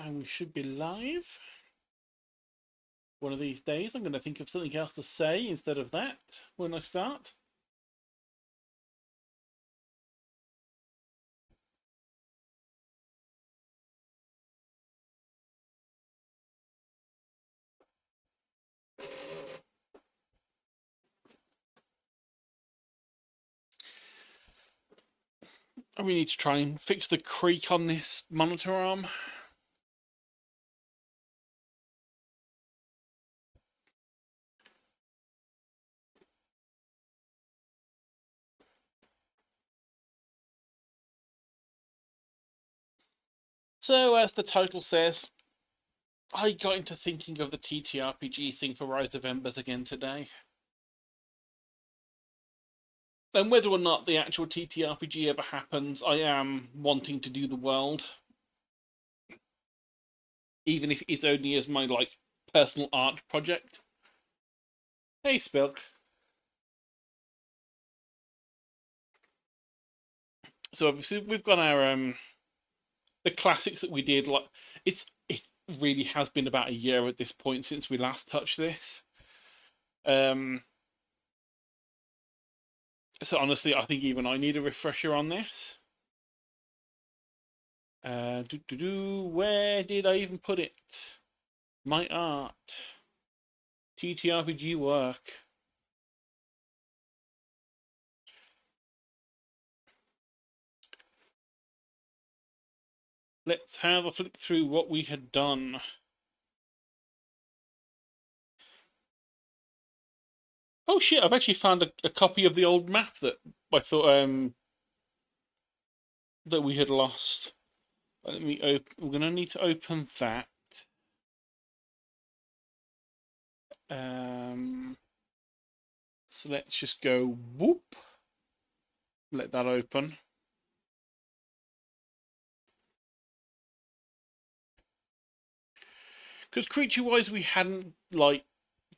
And we should be live. One of these days I'm going to think of something else to say instead of that when I start. We need to try and fix the creak on this monitor arm. So, as the title says, I got into thinking of the ttrpg thing for Rise of Embers again today. And whether or not the actual ttrpg ever happens, I am wanting to do the world. Even if it's only as my, personal art project. Hey, Spilk. So obviously we've got our the classics that we did. It really has been about a year at this point since we last touched this. So honestly, I think even I need a refresher on this. Where did I even put it? My art. TTRPG work. Let's have a flick through what we had done. Oh shit, I've actually found a copy of the old map that I thought that we had lost. Let me open. We're going to need to open that. So let's just go whoop. Let that open. Because creature-wise, we hadn't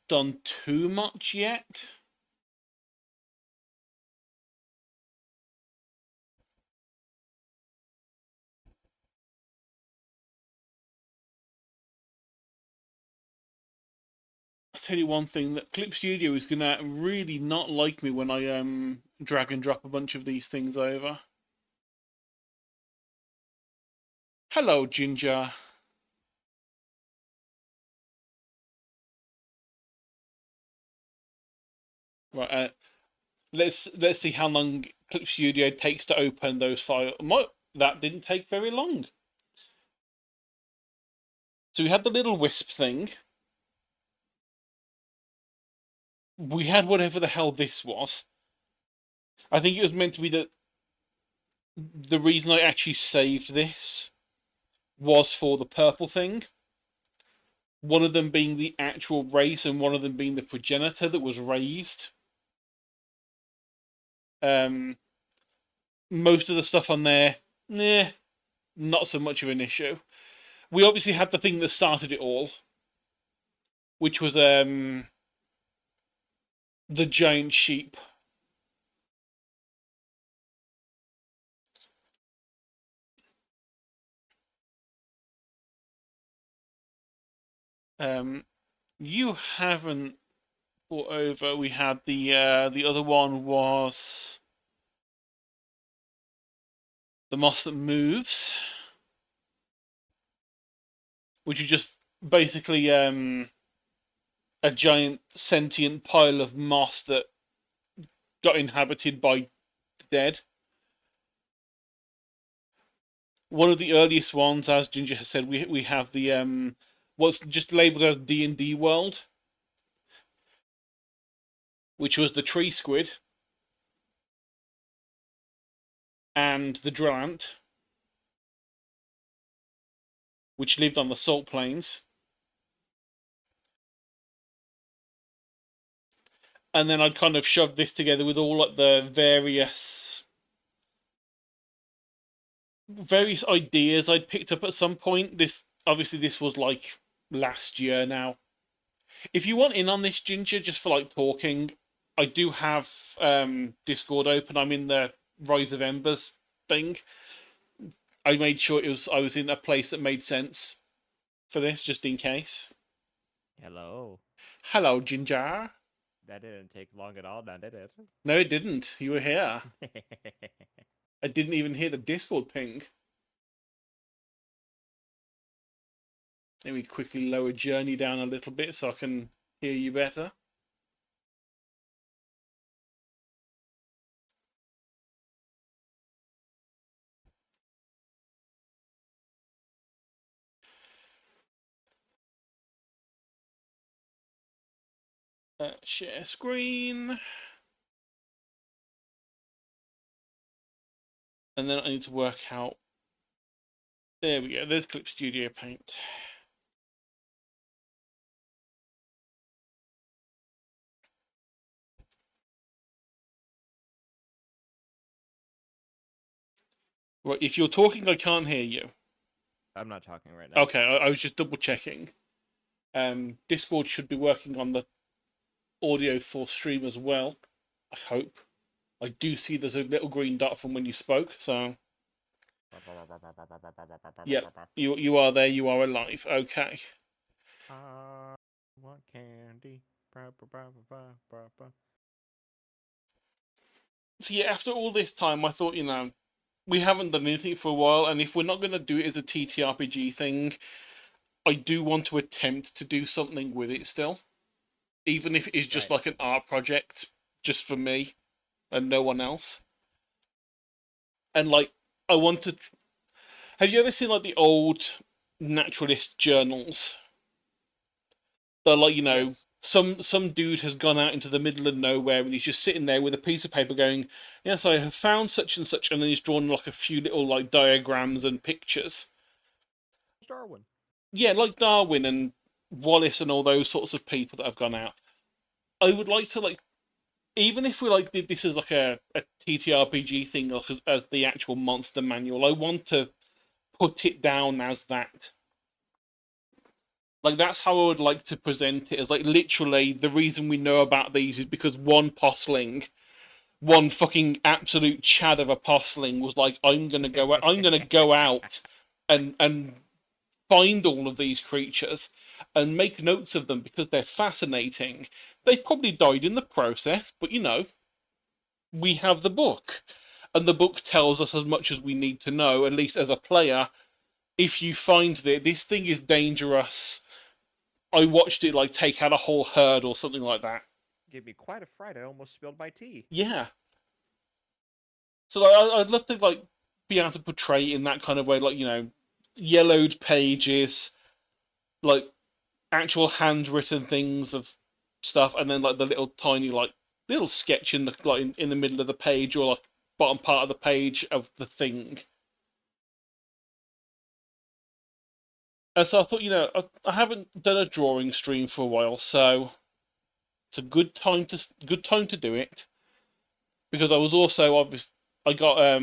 done too much yet. I'll tell you one thing, that Clip Studio is gonna really not like me when I drag and drop a bunch of these things over. Hello, Ginger. Right, let's see how long Clip Studio takes to open those files. That didn't take very long. So we had the little wisp thing. We had whatever the hell this was. I think it was meant to be the reason I actually saved this was for the purple thing. One of them being the actual race and one of them being the progenitor that was raised. Most of the stuff on there, not so much of an issue. We obviously had the thing that started it all, which was the giant sheep. You haven't brought over. We had the other one was the moss that moves, which is just basically a giant sentient pile of moss that got inhabited by the dead. One of the earliest ones, as Ginger has said, we have the what's just labelled as D&D World, which was the tree squid and the drill ant, which lived on the salt plains. And then I'd kind of shoved this together with all the various ideas I'd picked up at some point. This was last year now. If you want in on this, Ginger, just for talking, I do have Discord open. I'm in the Rise of Embers thing. I made sure I was in a place that made sense. for this, just in case. Hello. Hello, Ginger. That didn't take long at all, now did it? No, it didn't. You were here. I didn't even hear the Discord ping. Let me quickly lower Journey down a little bit so I can hear you better. Share screen. And then I need to work out. There we go. There's Clip Studio Paint. Right, if you're talking, I can't hear you. I'm not talking right now. Okay, I was just double checking. Discord should be working on the audio for stream as well. I hope. I do see there's a little green dot from when you spoke, so yep, you are there. You are alive. Okay. Want candy. So yeah, after all this time, I thought, we haven't done anything for a while, and if we're not going to do it as a ttrpg thing, I do want to attempt to do something with it still, even if it is just like an art project, just for me and no one else. And like, I want to. Have you ever seen like the old naturalist journals? They're like, Yes. some dude has gone out into the middle of nowhere and he's just sitting there with a piece of paper going, yes, I have found such and such, and then he's drawn like a few little like diagrams and pictures. Darwin. Yeah, like Darwin and Wallace and all those sorts of people that have gone out. I would like to like, even if we like did this as like a TTRPG thing, like as the actual monster manual, I want to put it down as that. Like, that's how I would like to present it, as like literally the reason we know about these is because one postling, one fucking absolute chad of a postling was like, I'm gonna go out and find all of these creatures and make notes of them because they're fascinating. They probably died in the process, but we have the book. And the book tells us as much as we need to know, at least as a player. If you find that this thing is dangerous, I watched it like take out a whole herd or something like that. Gave me quite a fright. I almost spilled my tea. Yeah. So like, I'd love to like be able to portray it in that kind of way, like yellowed pages, like actual handwritten things of stuff, and then like the little tiny like little sketch in the like in the middle of the page or like bottom part of the page of the thing. And so I thought, I haven't done a drawing stream for a while, so it's a good time to do it. Because I was also I got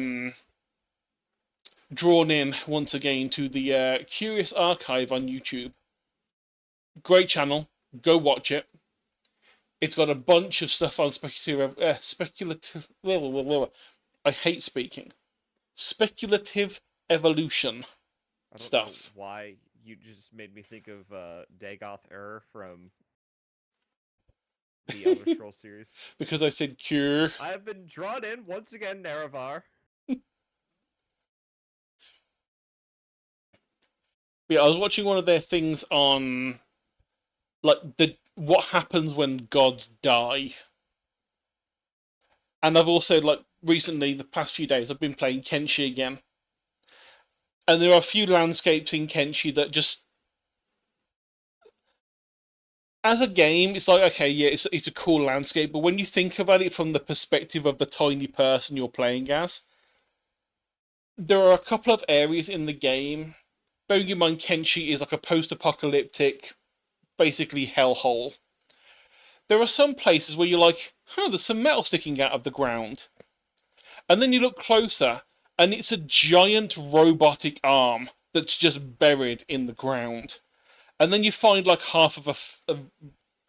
drawn in once again to the Curious Archive on YouTube. Great channel, go watch it. It's got a bunch of stuff on speculative. I hate speaking. Speculative evolution I don't stuff. know why you just made me think of Dagoth Error from the Elder Scrolls series. Because I said cure. I have been drawn in once again, Nerevar. Yeah, I was watching one of their things on like what happens when gods die. And I've also like recently, the past few days, I've been playing Kenshi again. And there are a few landscapes in Kenshi that just, as a game, it's like, okay, yeah, it's a cool landscape, but when you think about it from the perspective of the tiny person you're playing as, there are a couple of areas in the game. Bearing in mind, Kenshi is like a post-apocalyptic, basically hellhole. There are some places where you're like, there's some metal sticking out of the ground. And then you look closer, and it's a giant robotic arm that's just buried in the ground. And then you find like half of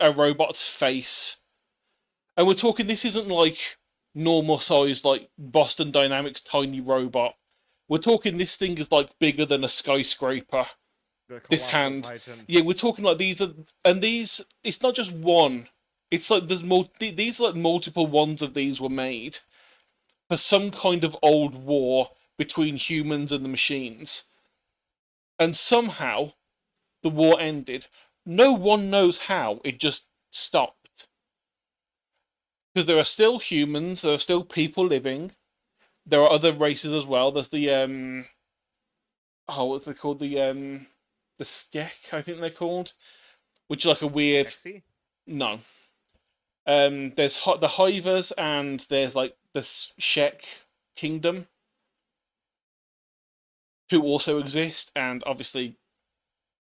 a robot's face. And we're talking, this isn't like normal sized, like Boston Dynamics tiny robot. We're talking this thing is like bigger than a skyscraper. The This colossal hand. titan. Yeah, we're talking like these are, and these. It's not just one. It's like there's these like multiple ones of these were made for some kind of old war between humans and the machines, and somehow the war ended. No one knows how. It just stopped because there are still humans. There are still people living. There are other races as well. There's the oh, what's they called? The Skek, I think they're called, which are like a weird. Skeksis? No. There's the Hivers and there's like the Shek Kingdom, who also exist, and obviously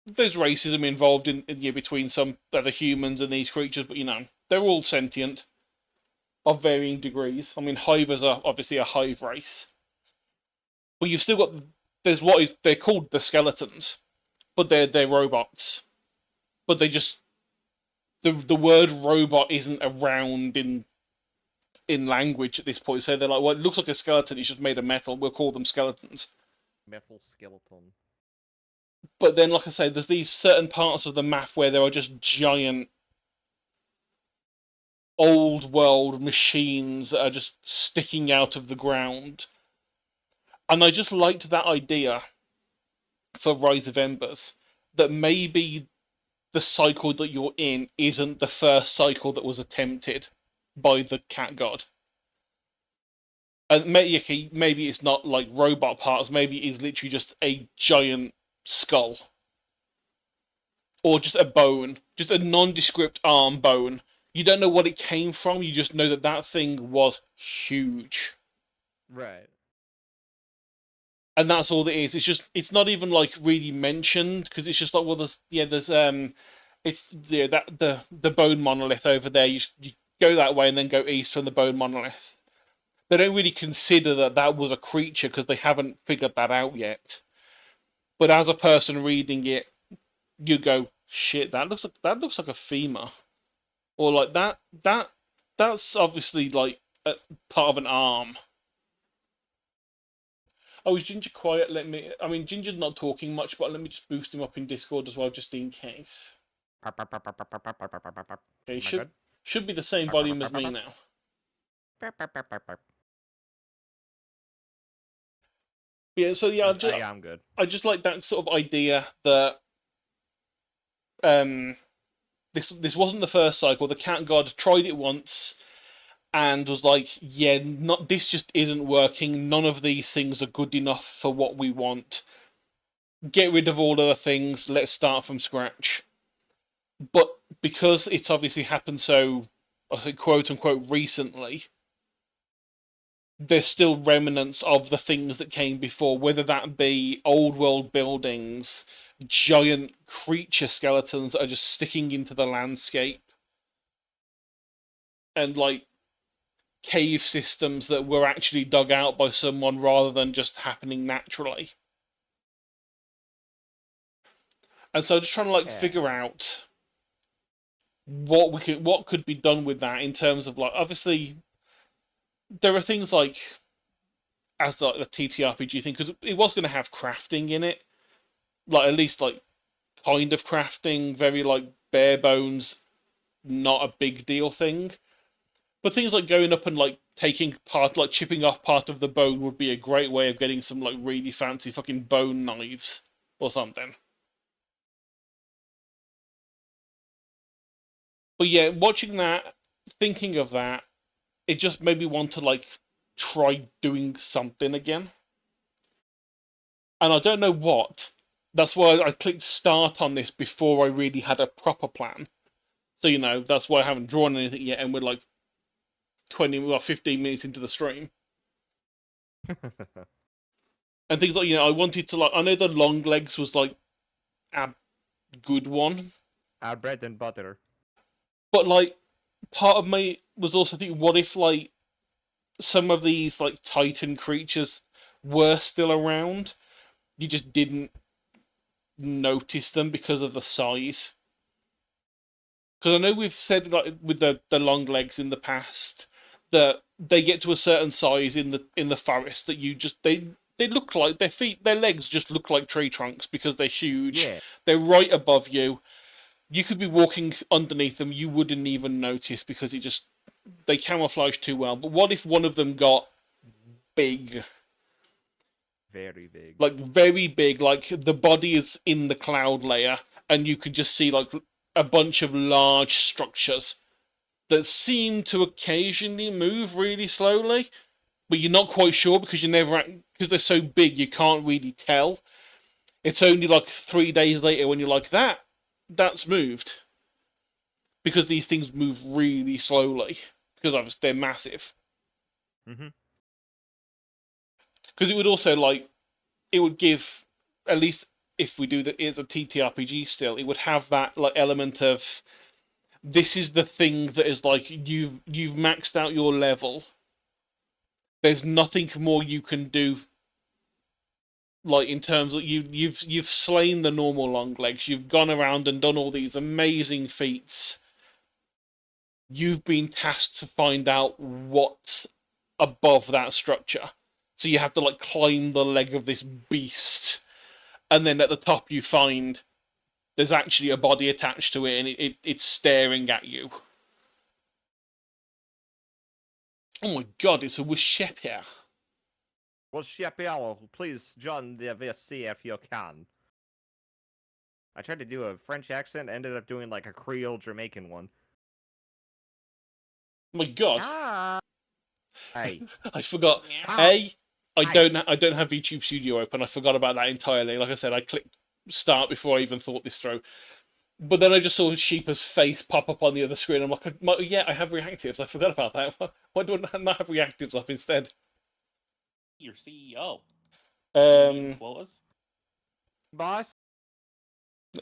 there's racism involved in yeah, between some other humans and these creatures, but you know they're all sentient of varying degrees. I mean, Hivers are obviously a hive race, but you've still got there's what is they're called the skeletons, but they're robots, but they just the word robot isn't around in language at this point. So they're like, well, it looks like a skeleton. It's just made of metal. We'll call them skeletons. Metal skeleton. But then, like I say, there's these certain parts of the map where there are just giant old world machines that are just sticking out of the ground. And I just liked that idea for Rise of Embers, that maybe the cycle that you're in isn't the first cycle that was attempted by the cat god. And maybe it's not like robot parts, maybe it is literally just a giant skull. Or just a bone, just a nondescript arm bone. You don't know what it came from, you just know that that thing was huge. Right. And that's all it is. It's not even like really mentioned, because it's just like, well, there's it's that the bone monolith over there. You go that way and then go east from the bone monolith. They don't really consider that that was a creature because they haven't figured that out yet. But as a person reading it, you go, shit, that looks like a femur, or like that's obviously like a part of an arm. Oh, is Ginger quiet? I mean, Ginger's not talking much, but let me just boost him up in Discord as well, just in case. Okay, should be the same volume as me now. Yeah, so yeah, yeah, I'm good. I just like that sort of idea that this wasn't the first cycle. The cat god tried it once and was like, yeah, not this just isn't working. None of these things are good enough for what we want. Get rid of all other things. Let's start from scratch. But because it's obviously happened so, I think, quote unquote, recently, there's still remnants of the things that came before, whether that be old world buildings, giant creature skeletons that are just sticking into the landscape, and like cave systems that were actually dug out by someone rather than just happening naturally. And so just trying to like figure out what could be done with that in terms of like, obviously there are things like as the ttrpg thing, because it was going to have crafting in it, like at least like kind of crafting, very like bare bones, not a big deal thing. But things like going up and like taking part, like chipping off part of the bone would be a great way of getting some like really fancy fucking bone knives or something. But yeah, watching that, thinking of that, it just made me want to like try doing something again. And I don't know what. That's why I clicked start on this before I really had a proper plan. So, you know, that's why I haven't drawn anything yet, and we're like 20 or 15 minutes into the stream. And things like, you know, I wanted to like, I know the long legs was like a good one. Our bread and butter. But like, part of me was also thinking, what if like some of these like Titan creatures were still around? You just didn't notice them because of the size. Because I know we've said like with the long legs in the past that they get to a certain size in the forest that you just they look like their legs just look like tree trunks because they're huge. Yeah. They're right above you. You could be walking underneath them, you wouldn't even notice because they camouflage too well. But what if one of them got big? Very big. Like very big, like the body is in the cloud layer, and you could just see like a bunch of large structures that seem to occasionally move really slowly, but you're not quite sure because because they're so big you can't really tell. It's only like 3 days later when you're like that's moved because these things move really slowly because obviously they're massive. Mm-hmm. Because it would also it would give, at least if we do that as a ttrpg still, it would have that like element of this is the thing that is like you've maxed out your level. There's nothing more you can do. Like in terms of you've slain the normal long legs. You've gone around and done all these amazing feats. You've been tasked to find out what's above that structure. So you have to like climb the leg of this beast, and then at the top you find there's actually a body attached to it, and it's staring at you. Oh my god, it's a ship here. Well, Shepiao, please join the VSC if you can. I tried to do a French accent, ended up doing like a Creole Jamaican one. Oh my god. Ah. Hey. I forgot. I don't have YouTube Studio open. I forgot about that entirely. Like I said, I clicked start before I even thought this through. But then I just saw Sheepa's face pop up on the other screen. I'm like, yeah, I have reactives. I forgot about that. Why do I not have reactives up instead? Your CEO. Let's Boss?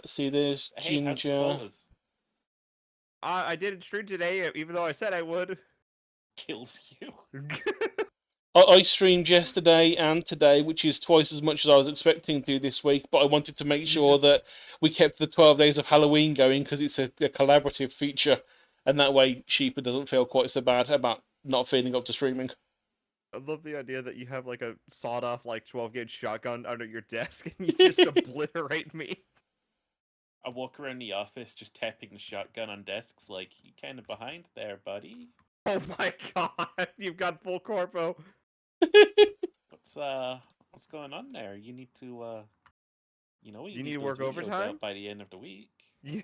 see. There's Hey, how's the Ginger. quotas? I did stream today, even though I said I would. Kills you. I streamed yesterday and today, which is twice as much as I was expecting to this week. But I wanted to make sure that we kept the 12 days of Halloween going because it's a collaborative feature, and that way Sheepa doesn't feel quite so bad about not feeling up to streaming. I love the idea that you have like a sawed-off like 12-gauge shotgun under your desk and you just obliterate me. I walk around the office just tapping the shotgun on desks like, you kind of behind there, buddy. Oh my god, you've got full corpo. What's going on there? You need to, you know, You need to those work videos overtime? out by the end of the week. you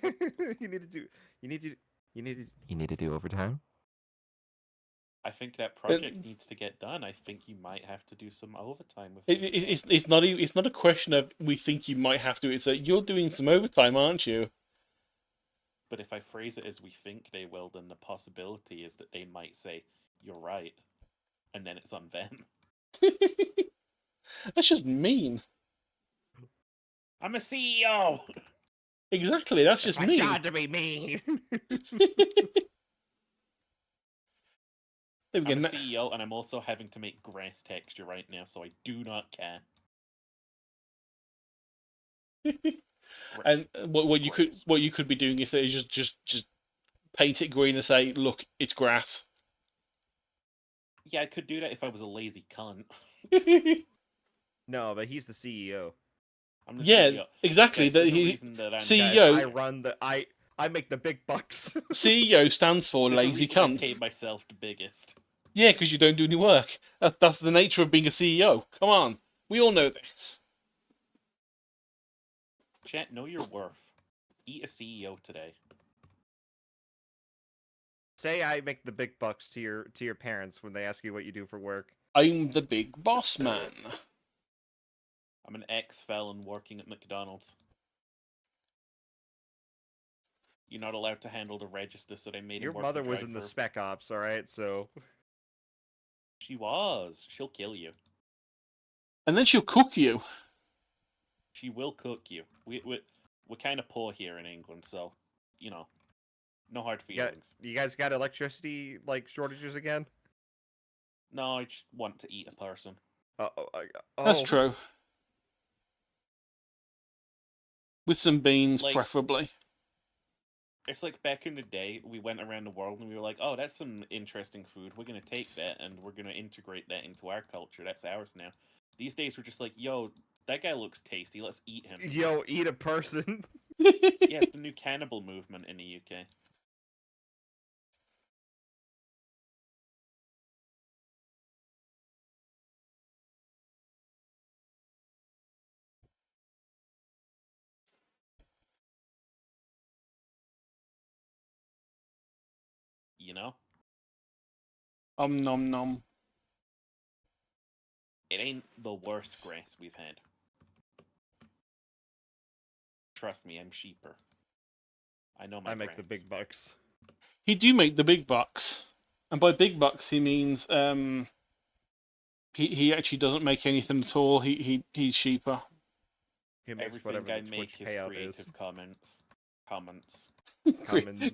need to do overtime? I think that project needs to get done. I think you might have to do some overtime with It's not a question of we think you might have to. It's that you're doing some overtime, aren't you? But if I phrase it as we think they will, then the possibility is that they might say, you're right. And then it's on them. That's just mean. I'm a CEO! Exactly, that's just mean. My job to be mean. There we I'm go. a CEO, and I'm also having to make grass texture right now, so I do not care. And what you could be doing is that you just paint it green and say, look, it's grass. Yeah, I could do that if I was a lazy cunt. No, but he's the CEO. I'm the Yeah, CEO. exactly. That's That the he reason that I'm CEO. Guys, I run the I make the big bucks. CEO stands for There's a lazy reason I cunt. pay myself the biggest. Yeah, because you don't do any work. That's the nature of being a CEO. Come on, we all know this. Chat, know your worth. Eat a CEO today. Say I make the big bucks to your parents when they ask you what you do for work. I'm the big boss man. I'm an ex-felon working at McDonald's. You're not allowed to handle the register, so they made Your him work mother the was in the drive-thru. spec ops, all right? So She was. She'll kill you. And then she'll cook you. She will cook you. We're kind of poor here in England, so, you know, no hard feelings. you guys got electricity like shortages again? No, I just want to eat a person. That's true. With some beans, Like- preferably. It's like back in the day, we went around the world and we were like, oh, that's some interesting food. We're going to take that and we're going to integrate that into our culture. That's ours now. These days we're just like, yo, that guy looks tasty. Let's eat him. Yo, eat a person. Yeah, it's the new cannibal movement in the UK. You know? Nom nom. It ain't the worst grass we've had. Trust me, I'm sheeper. I know my I make the grass. big bucks. He do make the big bucks, and by big bucks he means he actually doesn't make anything at all. He's cheaper. He makes Everything whatever I the make Twitch is payout Creative is. Comments. Comments.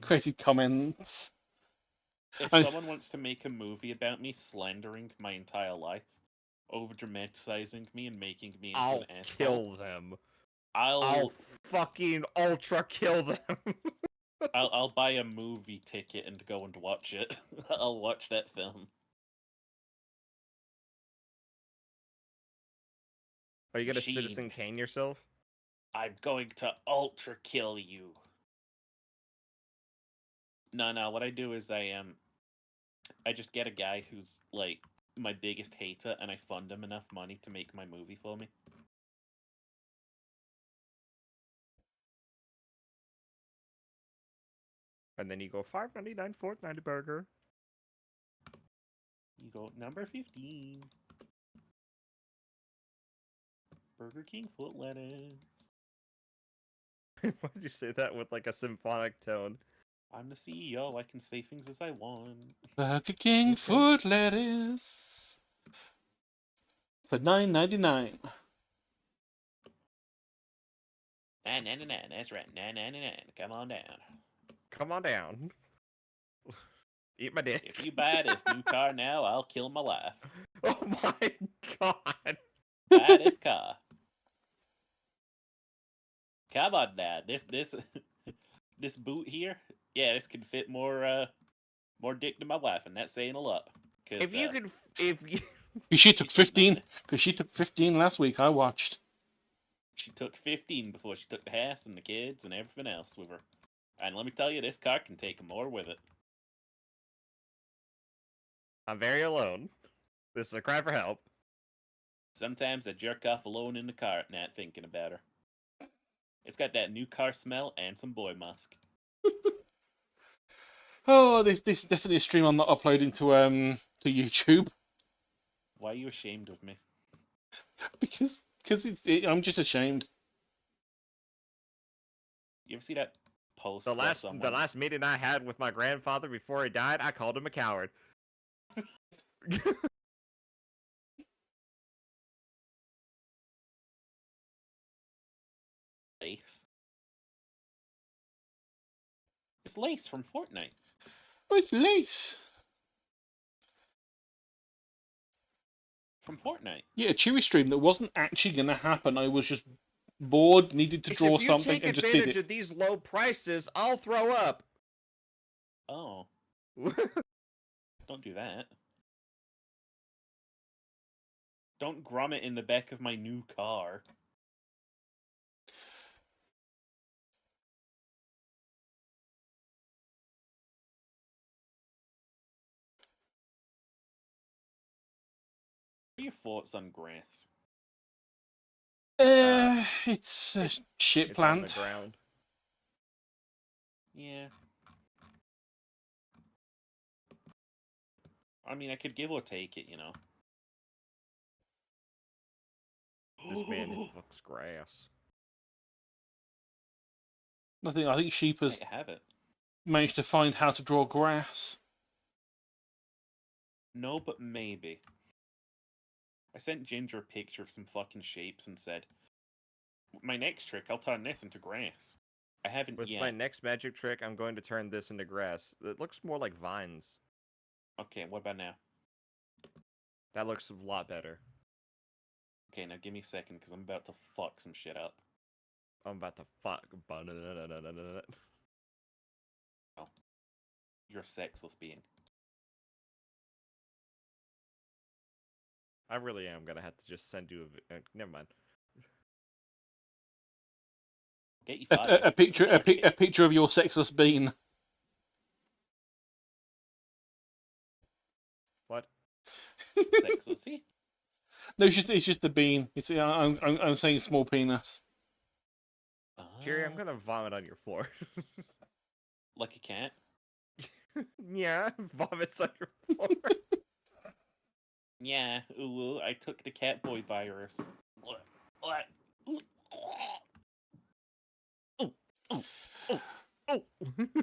Creative comments. If I- someone wants to make a movie about me slandering my entire life, over dramatizing me and making me into I'll an asshole, kill them. I'll I'll fucking ultra kill them. I'll buy a movie ticket and go and watch it. I'll watch that film. Are you gonna Machine. Citizen Kane yourself? I'm going to ultra kill you. No. What I do is I just get a guy who's like my biggest hater, and I fund him enough money to make my movie for me. And then you go $5.99 $4.90 burger. You go number 15. Burger King foot lettuce. Why did you say that with like a symphonic tone? I'm the CEO. I can say things as I want. Burger King Okay. foot lettuce for $9.99. $9.99. That's right. $9.99. Come on down. Come on down. Eat my dick. If you buy this new car now, I'll kill my wife. Oh my god. Buy this car. Come on now. This this boot here. Yeah, this can fit more dick to my wife, and that's saying a lot. If you could, if you, She took She's sitting on 15 because she took 15 last week. I watched. She took 15 before she took the house and the kids and everything else with her. And let me tell you, this car can take more with it. I'm very alone. This is a cry for help. Sometimes I jerk off alone in the car at night thinking about her. It's got that new car smell and some boy musk. Oh, this is definitely a stream I'm not uploading to YouTube Why are you ashamed of me? because I'm just ashamed. You ever see that post? The where last someone... the last meeting I had with my grandfather before he died, I called him a coward. Lace. It's Lace from Fortnite. Oh, it's lace. From Fortnite. Yeah, a Chewy stream that wasn't actually going to happen. I was just bored, needed to If draw you something, take and just did advantage it. of these low prices, I'll throw up. Oh, don't do that. Don't grommet in the back of my new car. What are your thoughts on grass? It's a shit It's on the plant. ground. Yeah. I mean, I could give or take it, you know. This man fucks grass. I think sheep has I have it. managed to find how to draw grass. No, but maybe. I sent Ginger a picture of some fucking shapes and said, my next trick, I'll turn this into grass. I haven't With yet. my next magic trick, I'm going to turn this into grass. It looks more like vines. Okay, what about now? That looks a lot better. Okay, now give me a second, because I'm about to fuck some shit up. I'm about to fuck. You're a sexless being. I really am gonna have to just send you a. Never mind. Get you A, fired. a picture, a picture of your sexless bean. What? Sexless. See? No, it's just the bean. I'm saying small penis. Jerry, I'm Ah, gonna vomit on your floor. like a cat. Yeah, vomits on your floor. Yeah. Ooh, I took the cat boy virus. Oh, oh, oh, oh.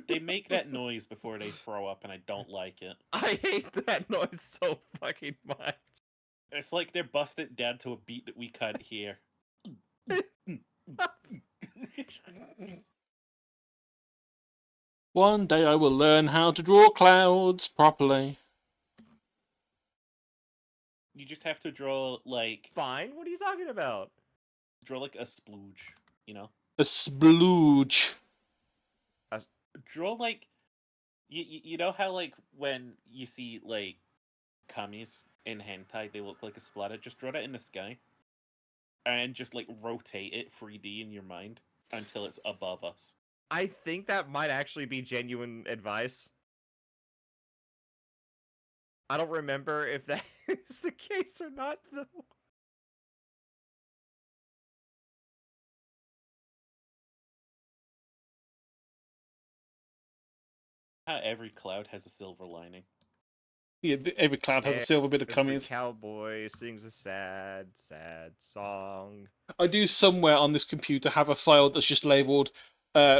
They make that noise before they throw up, and I don't like it. I hate that noise so fucking much. It's like they're busted down to a beat that we can't hear. One day I will learn how to draw clouds properly. You just have to draw like Fine, what are you talking about? a splooge, you know? A splooge. Draw like you know how like when you see like kami's in hentai, they look like a splatter. Just draw that in the sky, and just like rotate it 3D in your mind until it's above us. I think that might actually be genuine advice. I don't remember if that is the case or not, though. How every cloud has a silver lining. Yeah, every cloud has a silver bit of Every cummies. cowboy sings a sad, sad song. I do somewhere on this computer have a file that's just labelled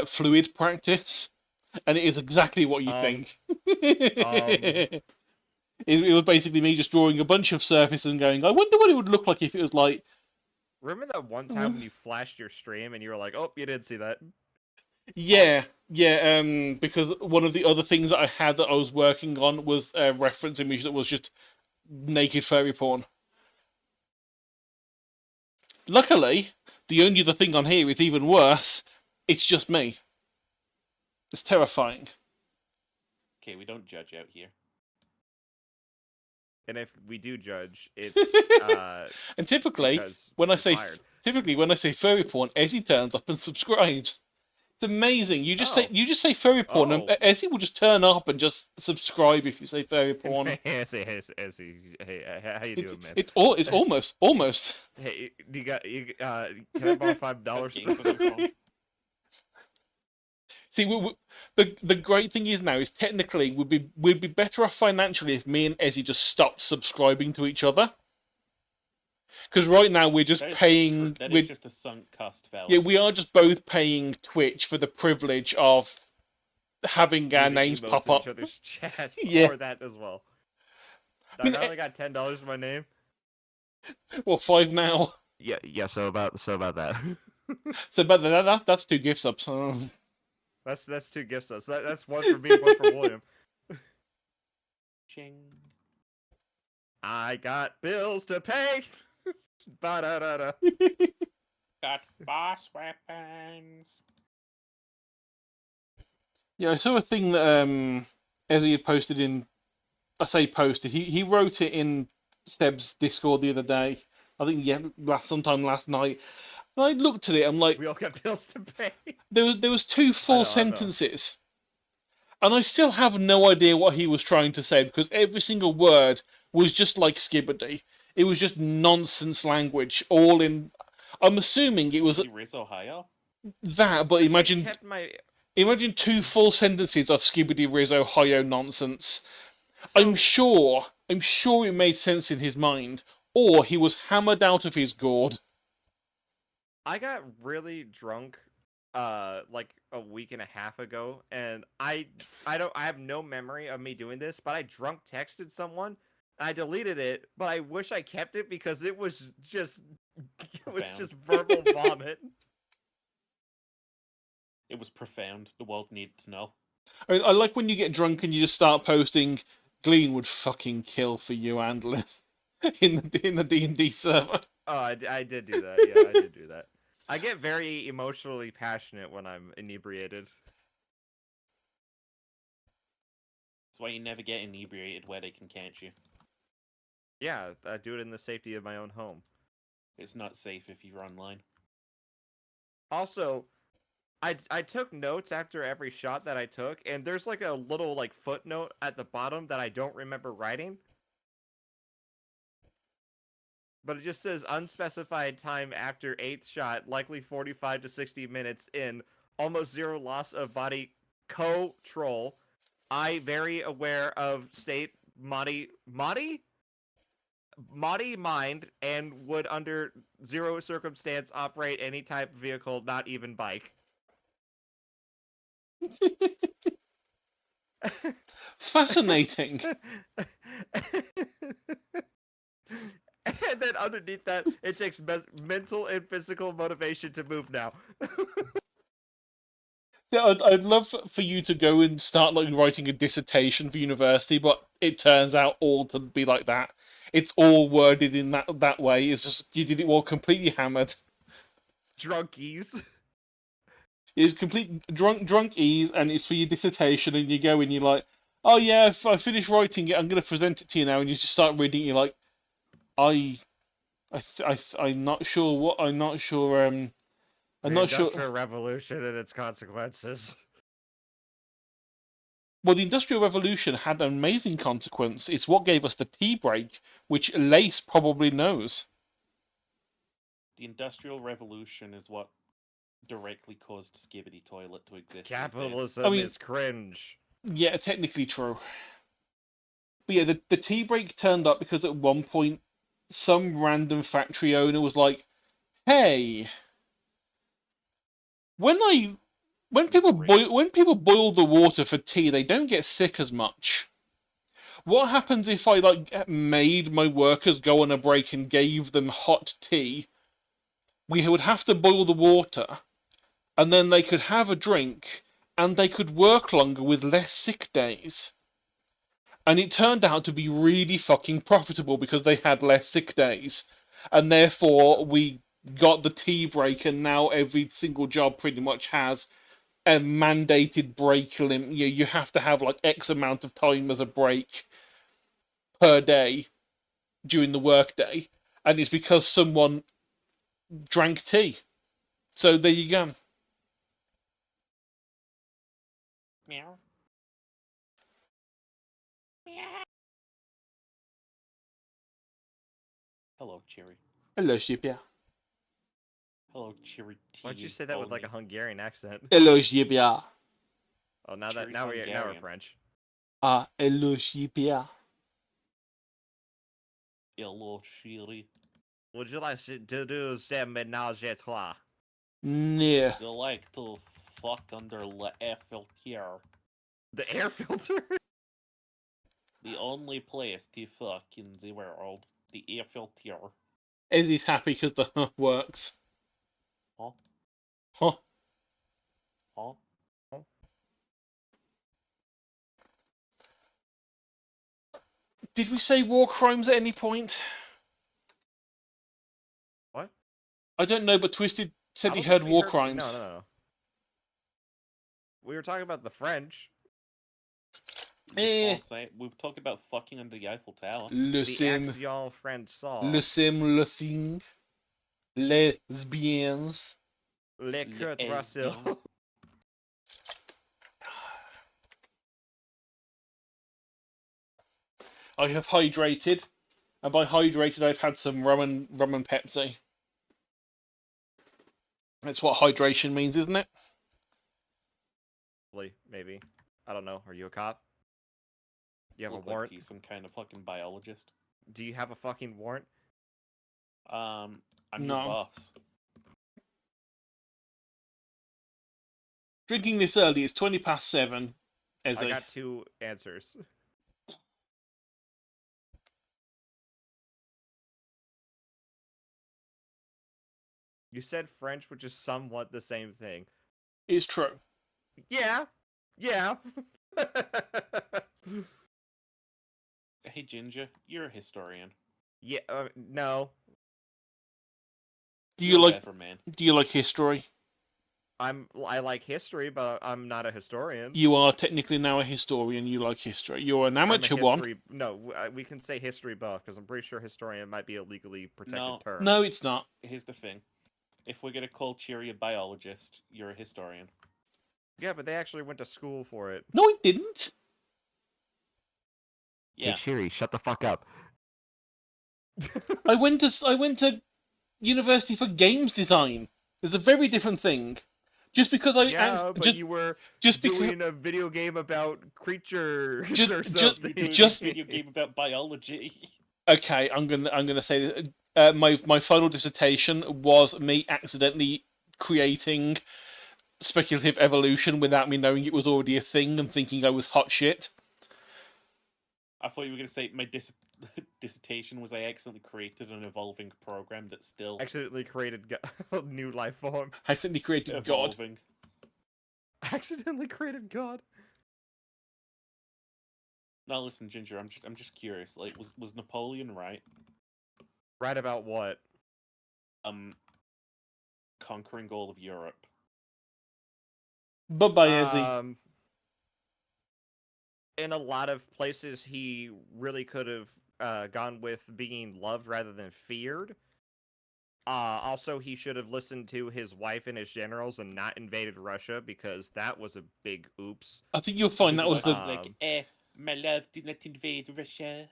fluid practice, and it is exactly what you think. It was basically me just drawing a bunch of surfaces and going, I wonder what it would look like if it was like. Remember that one time when you flashed your stream and you were like, "Oh, you didn't see that." Yeah, because one of the other things that I had that I was working on was a reference image that was just naked furry porn. Luckily, the only other thing on here is even worse. It's just me. It's terrifying. Okay, we don't judge out here. And if we do judge, it's And typically, because when I you're say fired. furry porn, Ezzy turns up and subscribes. It's amazing. You just Oh. say furry porn, and Oh. Ezzy will just turn up and just subscribe if you say furry porn. Hey, how you doing, man? It's almost. Hey, can I borrow $5 Okay, for the phone. See, the great thing is now is technically we'd be better off financially if me and Ezzy just stopped subscribing to each other. Because right now we're just That is paying. That is just a sunk cost fallacy. Yeah, we are just both paying Twitch for the privilege of having our Using names emotes pop in up. each other's chats Yeah. or that as well. I mean, I only got $10 for my name. Well, 5 now. Yeah. So about that. So, but that's 2 gift subs. That's 2 gift subs. That's one for me, one for William. Ching. I got bills to pay. Ba-da-da-da. Got boss weapons. Yeah, I saw a thing that Ezzy had posted in. I say posted. He wrote it in Seb's Discord the other day. I think sometime last night. And I looked at it. I'm like, We all got bills to pay. there was 2 full I know. sentences, and I still have no idea what he was trying to say because every single word was just like Skibbity. It was just nonsense language, all in. I'm assuming it was Riz, Ohio. that, but imagine 2 full sentences of Skibbity Riz Ohio nonsense. I'm sure it made sense in his mind, or he was hammered out of his gourd. I got really drunk like a week and a half ago, and I have no memory of me doing this, but I drunk texted someone. I deleted it, but I wish I kept it because it was just verbal vomit. It was profound. The world needed to know. I like when you get drunk and you just start posting. Glean would fucking kill for you, Andlith, in the D&D server. Oh, I did do that. Yeah, I did do that. I get very emotionally passionate when I'm inebriated. That's why you never get inebriated where they can catch you. Yeah, I do it in the safety of my own home. It's not safe if you're online. Also, I took notes after every shot that I took, and there's like a little like footnote at the bottom that I don't remember writing. But it just says unspecified time after 8th shot, likely 45 to 60 minutes in, almost zero loss of body control. I very aware of state Madi mind and would under zero circumstance operate any type of vehicle, not even bike. Fascinating. And then underneath that, it takes mental and physical motivation to move now. Yeah, I'd love for you to go and start like writing a dissertation for university, but it turns out all to be like that. It's all worded in that way. It's just you did it all completely hammered. Drunkies. It's complete drunk ease, and it's for your dissertation. And you go and you're like, oh yeah, if I finish writing it, I'm going to present it to you now. And you just start reading. You're like, I'm not sure what I'm not sure. I'm The not sure. Industrial Revolution and its consequences. Well, the Industrial Revolution had an amazing consequence. It's what gave us the tea break, which Lace probably knows. The Industrial Revolution is what directly caused Skibbity Toilet to exist. Capitalism I mean- is cringe. Yeah, technically true. But yeah, the tea break turned up because at one point, some random factory owner was like, "Hey, when people boil the water for tea, they don't get sick as much. What happens if I like made my workers go on a break and gave them hot tea? We would have to boil the water, and then they could have a drink, and they could work longer with less sick days." And it turned out to be really fucking profitable because they had less sick days. And therefore, we got the tea break, and now every single job pretty much has a mandated break limit. You have to have like X amount of time as a break per day during the workday. And it's because someone drank tea. So there you go. Meow. Hello, Cherry. Hello, Shipia. Hello, Cherry. Why'd you say that with like a Hungarian accent? Hello, Shipia. Oh, now Cherry's now we're Hungarian. French. Hello, Shipia. Hello, Cherry. Would you like to do some ménage à trois? Yeah. You like to fuck under the air filter. The air filter? The only place to fuck in the world. The air filter. Ezzy's happy because the works. Huh? Huh. Huh? Did we say war crimes at any point? What? I don't know, but Twisted said I he don't heard think we war crimes. No. We were talking about the French. Eh. We were talking about fucking under the Eiffel Tower. Le The sim, axial French saw. le sim, le thing, lesbians. Le Le Kurt Russell. Elbion. I have hydrated, and by hydrated, I've had some rum and Pepsi. That's what hydration means, isn't it? Maybe. I don't know. Are you a cop? Do you have Look a warrant? like he's some kind of fucking biologist. Do you have a fucking warrant? I'm No. your boss. Drinking this early, it's 7:20. Ezzy. I got 2 answers. You said French, which is somewhat the same thing. It's true. Yeah. Yeah. Hey, Ginger, you're a historian. Yeah, no. Do You're you a like better man. Do you like history? I like history, but I'm not a historian. You are technically now a historian. You like history. You're an I'm a amateur one. history. No, we can say history buff because I'm pretty sure historian might be a legally protected No. term. No, it's not. Here's the thing: if we're gonna call Cheery a biologist, you're a historian. Yeah, but they actually went to school for it. No, it didn't. Yeah. Cheery, shut the fuck up. I went to university for games design. It's a very different thing. Just because I but you were just doing a video game about creatures Just- or ju- something. just- a video game about biology. okay, I'm gonna say my final dissertation was me accidentally creating speculative evolution without me knowing it was already a thing and thinking I was hot shit. I thought you were gonna say my dissertation was I accidentally created an evolving program that's still Accidentally created a new life form. Accidentally created God. evolving. Accidentally created God. Now listen, Ginger, I'm just curious. Like, was Napoleon right? Right about what? Conquering all of Europe. Bye-bye, Ezzy. In a lot of places, he really could have gone with being loved rather than feared. Also, he should have listened to his wife and his generals and not invaded Russia because that was a big oops. I think you'll find that was the like, my love, do not invade Russia.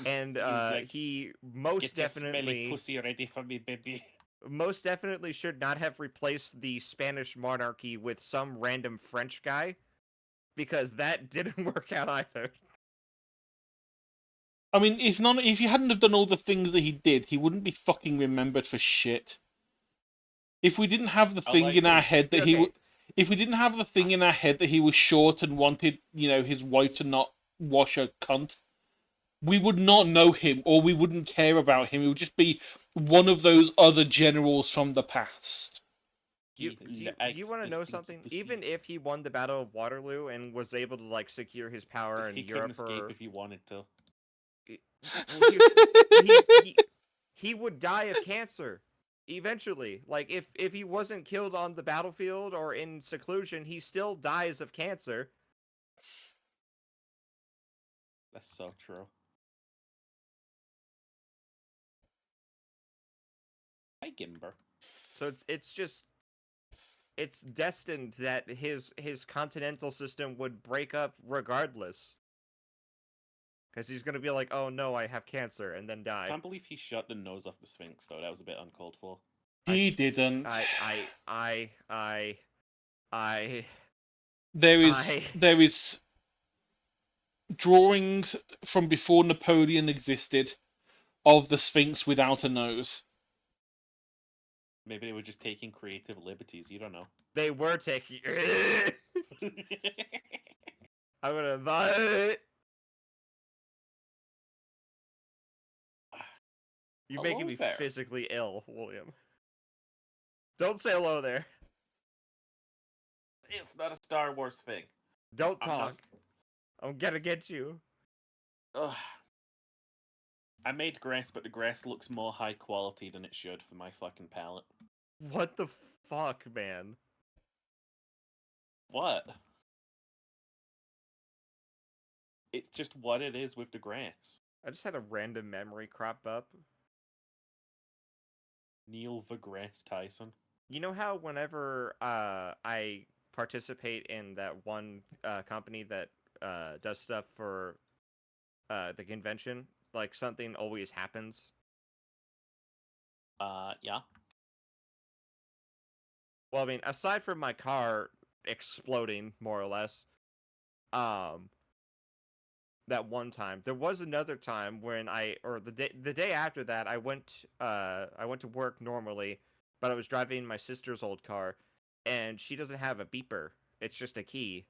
And He was like, he most Get your smelly definitely, pussy ready for me, baby. most definitely should not have replaced the Spanish monarchy with some random French guy, because that didn't work out either. I mean, if you hadn't have done all the things that he did, he wouldn't be fucking remembered for shit. If we didn't have the thing like in our him. head that Okay. if we didn't have the thing in our head that he was short and wanted, his wife to not wash her cunt, we would not know him or we wouldn't care about him. It would just be one of those other generals from the past. Do you want to know something? Even if he won the Battle of Waterloo and was able to like secure his power in he couldn't Europe escape for if he wanted to. he would die of cancer eventually. Like if he wasn't killed on the battlefield or in seclusion, he still dies of cancer. That's so true. Hi, Gimber. So it's destined that his continental system would break up regardless. Because he's gonna be like, oh no, I have cancer, and then I die. can't believe he shot the nose off the Sphinx, though. That was a bit uncalled for. He didn't. There is drawings from before Napoleon existed of the Sphinx without a nose. Maybe they were just taking creative liberties. You don't know. They were taking. I'm gonna vomit. You're Hello making me there. physically ill, William. Don't say hello there. It's not a Star Wars thing. Don't I'm talk. not- I'm gonna get you. Ugh. I made grass, but the grass looks more high quality than it should for my fucking palate. What the fuck, man? What? It's just what it is with the grass. I just had a random memory crop up. Neil deGrasse Tyson. You know how whenever I participate in that one company that does stuff for the convention, like something always happens? Yeah. Well, I mean, aside from my car exploding, more or less, that one time, there was another time when the day after that, I went to work normally, but I was driving my sister's old car, and she doesn't have a beeper. It's just a key.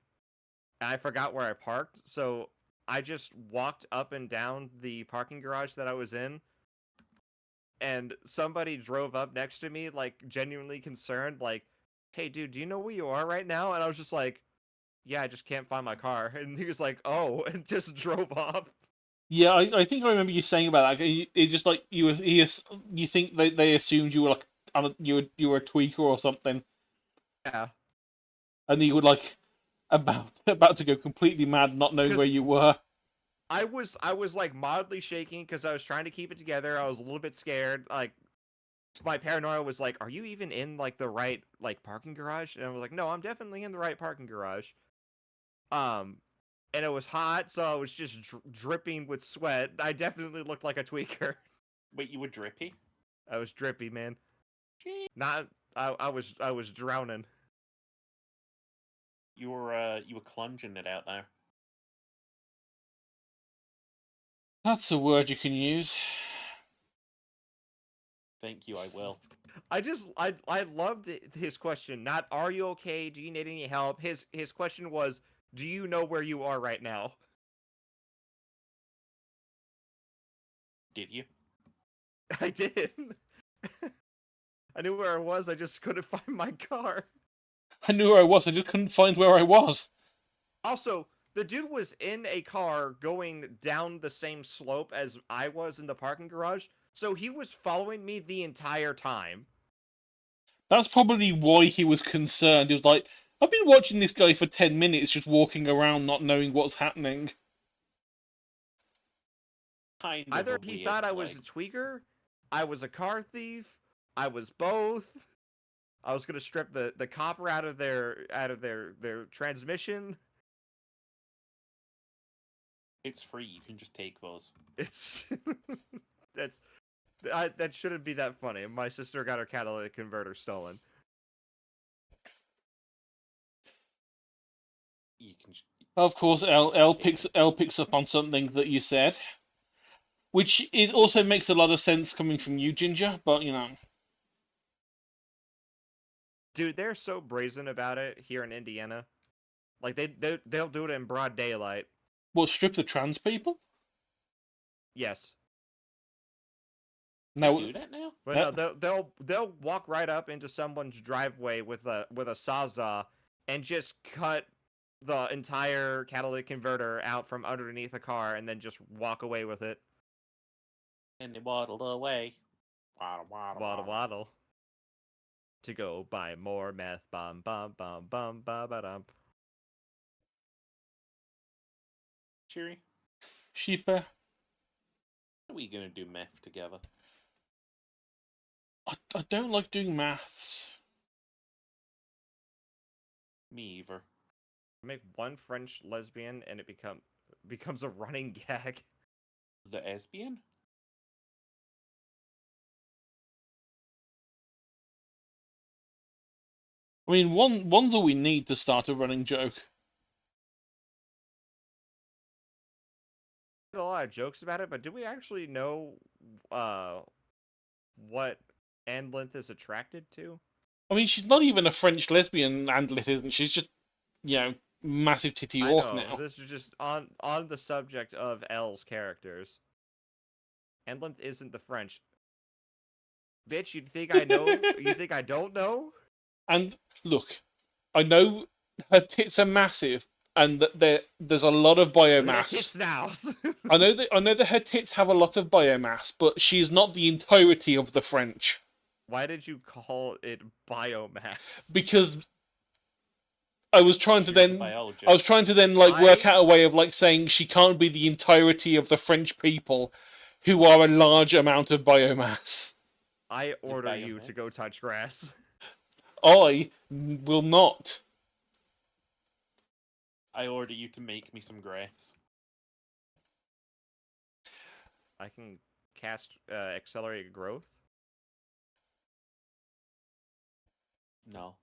And I forgot where I parked, so I just walked up and down the parking garage that I was in, and somebody drove up next to me, like, genuinely concerned, like, hey, dude, do you know where you are right now? And I was just like, yeah, I just can't find my car. And he was like, oh, and just drove off. Yeah, I think I remember you saying about that. It just like you think they assumed you were like you were a tweaker or something. Yeah, and you were like about to go completely mad, not knowing where 'cause you were. I was like mildly shaking because I was trying to keep it together. I was a little bit scared. Like my paranoia was like, "Are you even in like the right like parking garage?" And I was like, "No, I'm definitely in the right parking garage." Um, and it was hot, so I was just dripping with sweat. I definitely looked like a tweaker. Wait, you were drippy? I was drippy, man. Gee. Not I was drowning. You were plunging it out there. That's a word you can use. Thank you, I will. I loved his question. Not are you okay? Do you need any help? His question was, do you know where you are right now? Did you? I did. I knew where I was. I just couldn't find my car. I knew where I was. I just couldn't find where I was. Also, the dude was in a car going down the same slope as I was in the parking garage, so he was following me the entire time. That's probably why he was concerned. He was like, I've been watching this guy for 10 minutes just walking around not knowing what's happening. Kind of Either a he weird thought I was a flag. tweaker, I was a car thief, I was both. I was gonna strip the copper out of their transmission. It's free. You can just take those. It's that's that shouldn't be that funny. My sister got her catalytic converter stolen. You can. Of course, L picks up on something that you said, which it also makes a lot of sense coming from you, Ginger. But you know, Dude, they're so brazen about it here in Indiana. Like they'll do it in broad daylight. what, strip the trans people? Yes. They Now, do that now. But no, that, they'll walk right up into someone's driveway with a sawzall and just cut the entire catalytic converter out from underneath a car and then just walk away with it. And they waddled away. Waddle, waddle, Waddle waddle. waddle. To go buy more meth. Bum bum bum bum ba ba dum. Cheery. sheeper. Are we gonna do meth together? I don't like doing maths. Me either. Make one French lesbian and it becomes a running gag. The lesbian? I mean, one's all we need to start a running joke. A lot of jokes about it, but do we actually know uh what Anne is attracted to? I mean, she's not even a French lesbian, Andlith, isn't she? She's just, you know, massive titty I orc know now. this is just on the subject of L's characters. Anne isn't the French. Bitch, you think I know? You think I don't know? And look, I know her tits are massive, and that there's a lot of It's biomass. now. I know that her tits have a lot of biomass, but she's not the entirety of the French. Why did you call it biomass? Because I was trying to You're the then biologist. I was trying to then like work I- out a way of like saying she can't be the entirety of the French people who are a large amount of biomass. I order you biomass? to go touch grass. I will not. I order you to make me some grass. I can cast accelerated growth. No.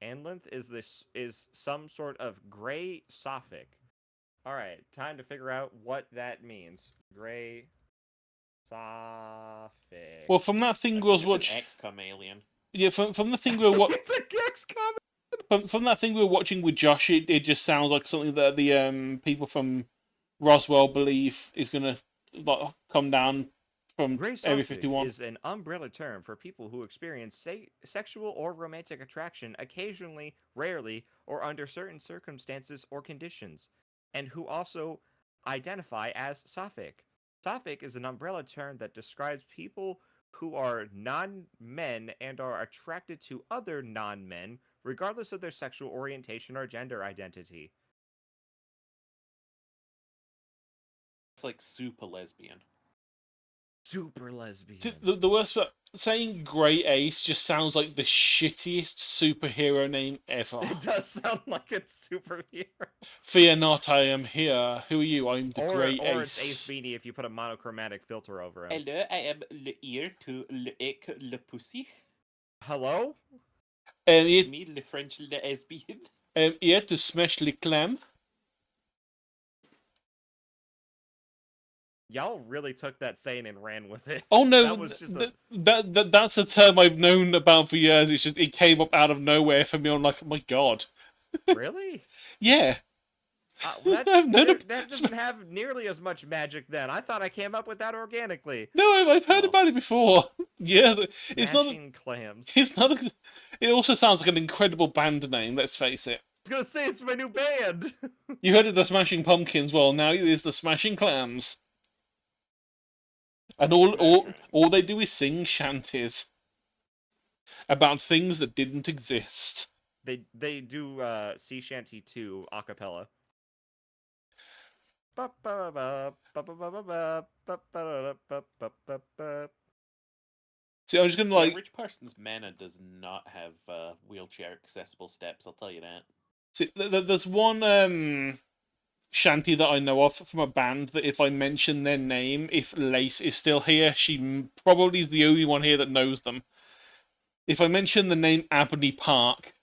Anlinth is some sort of gray sophic. All right, time to figure out what that means. Gray sophic. Well, from that thing I we think was it's watching, an XCOM alien. yeah, from the thing we were It's a Gex comment. from that thing we were watching with Josh, it just sounds like something that the people from Roswell believe is gonna like come down from Gray Area sophic 51. is an umbrella term for people who experience sexual or romantic attraction occasionally, rarely, or under certain circumstances or conditions, and who also identify as sophic. Sophic is an umbrella term that describes people who are non-men and are attracted to other non-men, regardless of their sexual orientation or gender identity. It's like super lesbian. Super lesbian. The worst part, saying Grey Ace just sounds like the shittiest superhero name ever. It does sound like a superhero. Fear not, I am here. Who are you? I'm the Grey Or it's Ace Ace. Beanie if you put a monochromatic filter over him. Hello, I am le ear to le ec le pussy. Hello? It, Me, le French lesbian. here to smash the clam. Y'all really took that saying and ran with it. Oh no, That was just that's a term I've known about for years. It's just it came up out of nowhere for me. I'm like, oh my god, Really? yeah. That doesn't have nearly as much magic then. I thought I came up with that organically. No, I've heard Oh. about it before. Yeah, it's not. Smashing clams. It's not. It also sounds like an incredible band name. Let's face it. I was gonna say it's my new band. You heard of the Smashing Pumpkins? Well, now it is the Smashing Clams. And all they do is sing shanties about things that didn't exist. They do Sea Shanty 2 a cappella. See, I'm just gonna The like. average person's mana does not have wheelchair accessible steps. I'll tell you that. See, there's one shanty that I know of from a band that if I mention their name, if Lace is still here, she probably is the only one here that knows them. If I mention the name Abney Park,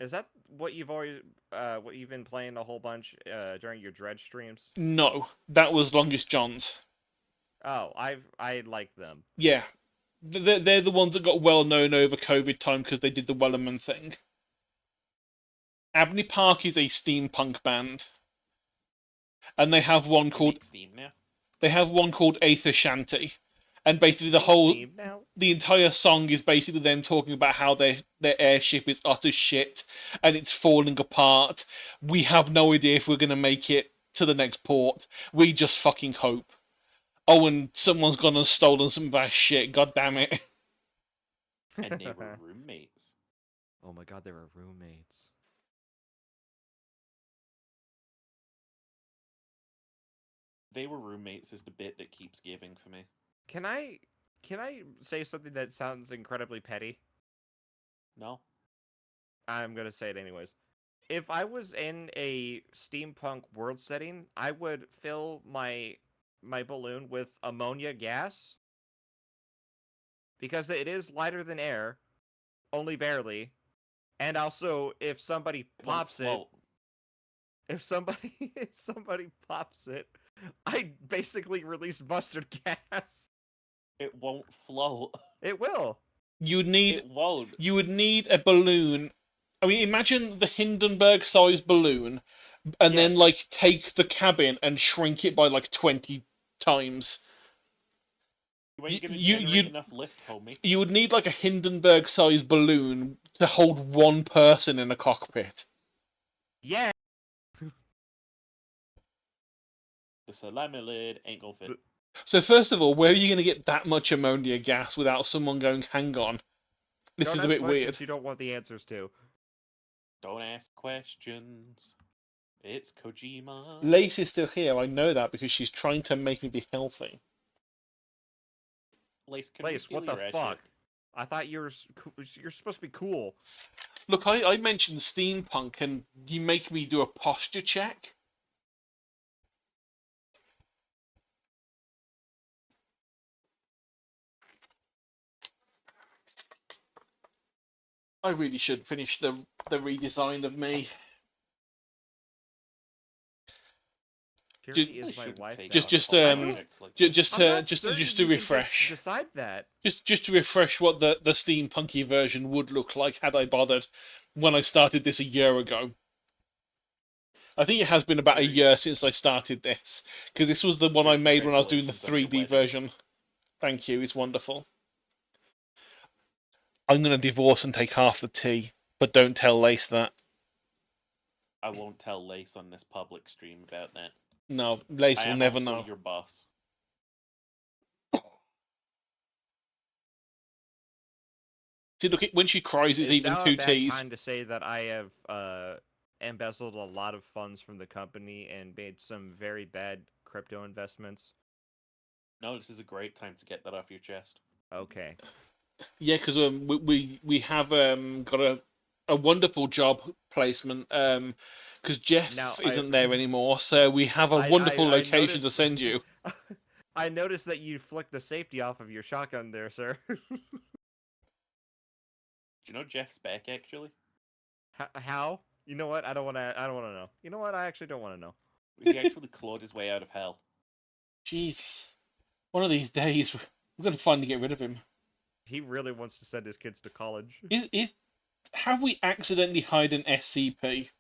Is that what you've been playing a whole bunch during your Dredge streams? no, that was Longest John's. Oh, I like them. Yeah, they're the ones that got well known over COVID time because they did the Wellerman thing. Abney Park is a steampunk band, and they have one called Steam now. Aether Shanty, and basically Steam now? the entire song is basically them talking about how their airship is utter shit and it's falling apart. We have no idea if we're gonna make it to the next port. We just fucking hope. Oh, and someone's gone and stolen some of our shit. God damn it! And they were roommates. Oh my god, they were roommates. They were roommates is the bit that keeps giving for me. Can I say something that sounds incredibly petty? No? I'm gonna say it anyways. If I was in a steampunk world setting, I would fill my balloon with ammonia gas because it is lighter than air, only barely. And also, if somebody pops it, Well, if somebody pops it, I basically release mustard gas. it won't float. It will. You need It won't. you would need a balloon. I mean, imagine the Hindenburg-sized balloon, and then Yes. like take the cabin and shrink it by like 20 times. You ain't gonna you- generate you- enough lift, homie. You would need like a Hindenburg-sized balloon to hold one person in a cockpit. Yeah. The salami lid ain't gonna fit. So first of all, where are you going to get that much ammonia gas without someone going, "Hang on, this Don't is a ask bit questions weird"? You don't want the answers to. Don't ask questions. It's Kojima. Lace is still here. I know that because she's trying to make me be healthy. Lace, can we Lace, steal what the your ass fuck? shit? I thought you're supposed to be cool. Look, I mentioned steampunk, and you make me do a posture check. I really should finish the redesign of me. Purity I is my shouldn't wife. take now. Just- just, I um, know. Just I'm not to certain just you to can refresh, decide that. just to refresh what the steampunky version would look like had I bothered when I started this a year ago. I think it has been about a year since I started this, because this was the one I made when I was doing the Congratulations on your 3D wedding. version. Thank you, it's wonderful. I'm going to divorce and take half the tea, but don't tell Lace that. I won't tell Lace on this public stream about that. No, Lace I will am never also know. your boss. See, look, when she cries, it's Is even now a two bad T's. time to say that I have embezzled a lot of funds from the company and made some very bad crypto investments? No, this is a great time to get that off your chest. Okay. Yeah, because we have got a wonderful job placement because Jeff Now isn't there anymore, so we have a wonderful I location to noticed send you. I noticed that you flicked the safety off of your shotgun there, sir. Do you know Jeff's back actually? How? You know what? I don't want to. I don't want to know. You know what? I actually don't want to know. He actually clawed his way out of hell. Jeez, one of these days we're gonna finally get rid of him. He really wants to send his kids to college. Is have we accidentally hired an SCP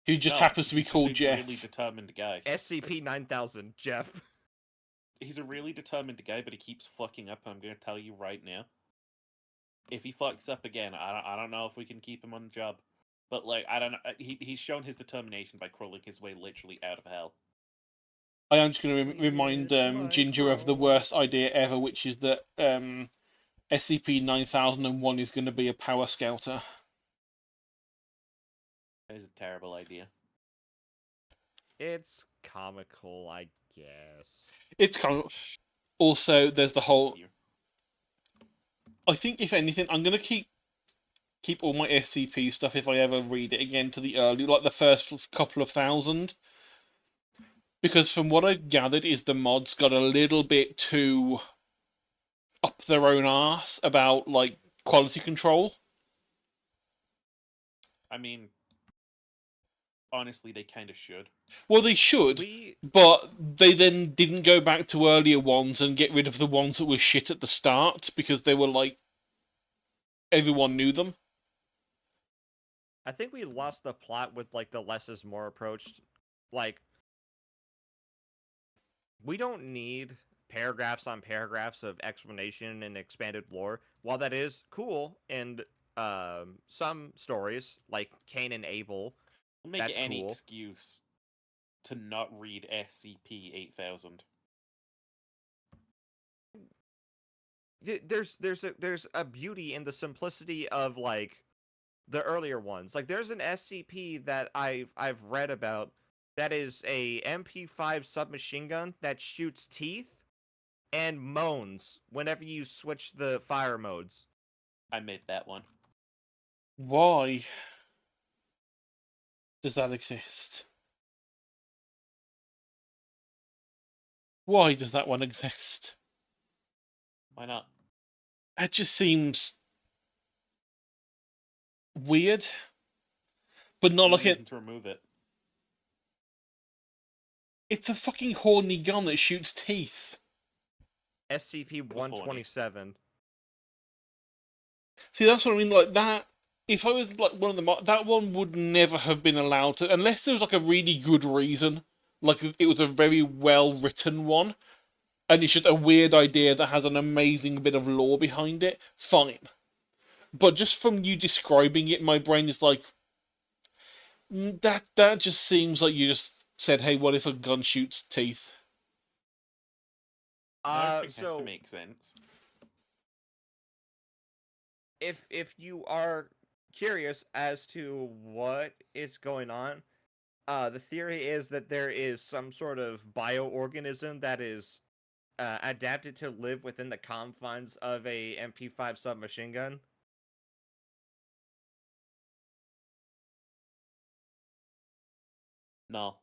who just No, happens to be he's just called a Jeff? Really determined guy. SCP 9000, Jeff. He's a really determined guy, but he keeps fucking up. And I'm going to tell you right now, if he fucks up again, I don't know if we can keep him on the job. But like, I don't know. He's shown his determination by crawling his way literally out of hell. I am just going to remind Here's my Ginger of the cross. worst idea ever, which is that SCP-9001 is going to be a power scouter. That is a terrible idea. It's comical, I guess. It's kind of... Also, there's the whole... Here. I think, if anything, I'm going to keep all my SCP stuff if I ever read it again to the early, like the first couple of thousand. Because from what I've gathered is the mods got a little bit too up their own arse about, like, quality control. I mean, honestly, they kind of should. Well, they should, but they then didn't go back to earlier ones and get rid of the ones that were shit at the start because they were, like, everyone knew them. I think we lost the plot with like the less is more approach. Like, we don't need paragraphs on paragraphs of explanation and expanded lore. While that is cool in some stories, like Cain and Abel, We'll make that's any cool. excuse to not read SCP-8000. There's a beauty in the simplicity of like the earlier ones. Like there's an SCP that I've read about that is a MP5 submachine gun that shoots teeth and moans whenever you switch the fire modes. I made that one. Why does that exist? Why does that one exist? Why not? It just seems weird, but not like it. To remove it. It's a fucking horny gun that shoots teeth. SCP-127. See, that's what I mean. Like that. If I was like one of the that one would never have been allowed to, unless there was like a really good reason. Like it was a very well written one, and it's just a weird idea that has an amazing bit of lore behind it. Fine, but just from you describing it, my brain is like, that just seems like you just said, "Hey, what if a gun shoots teeth?" Everything has to make sense. If you are curious as to what is going on, the theory is that there is some sort of bioorganism that is adapted to live within the confines of a MP5 submachine gun. No.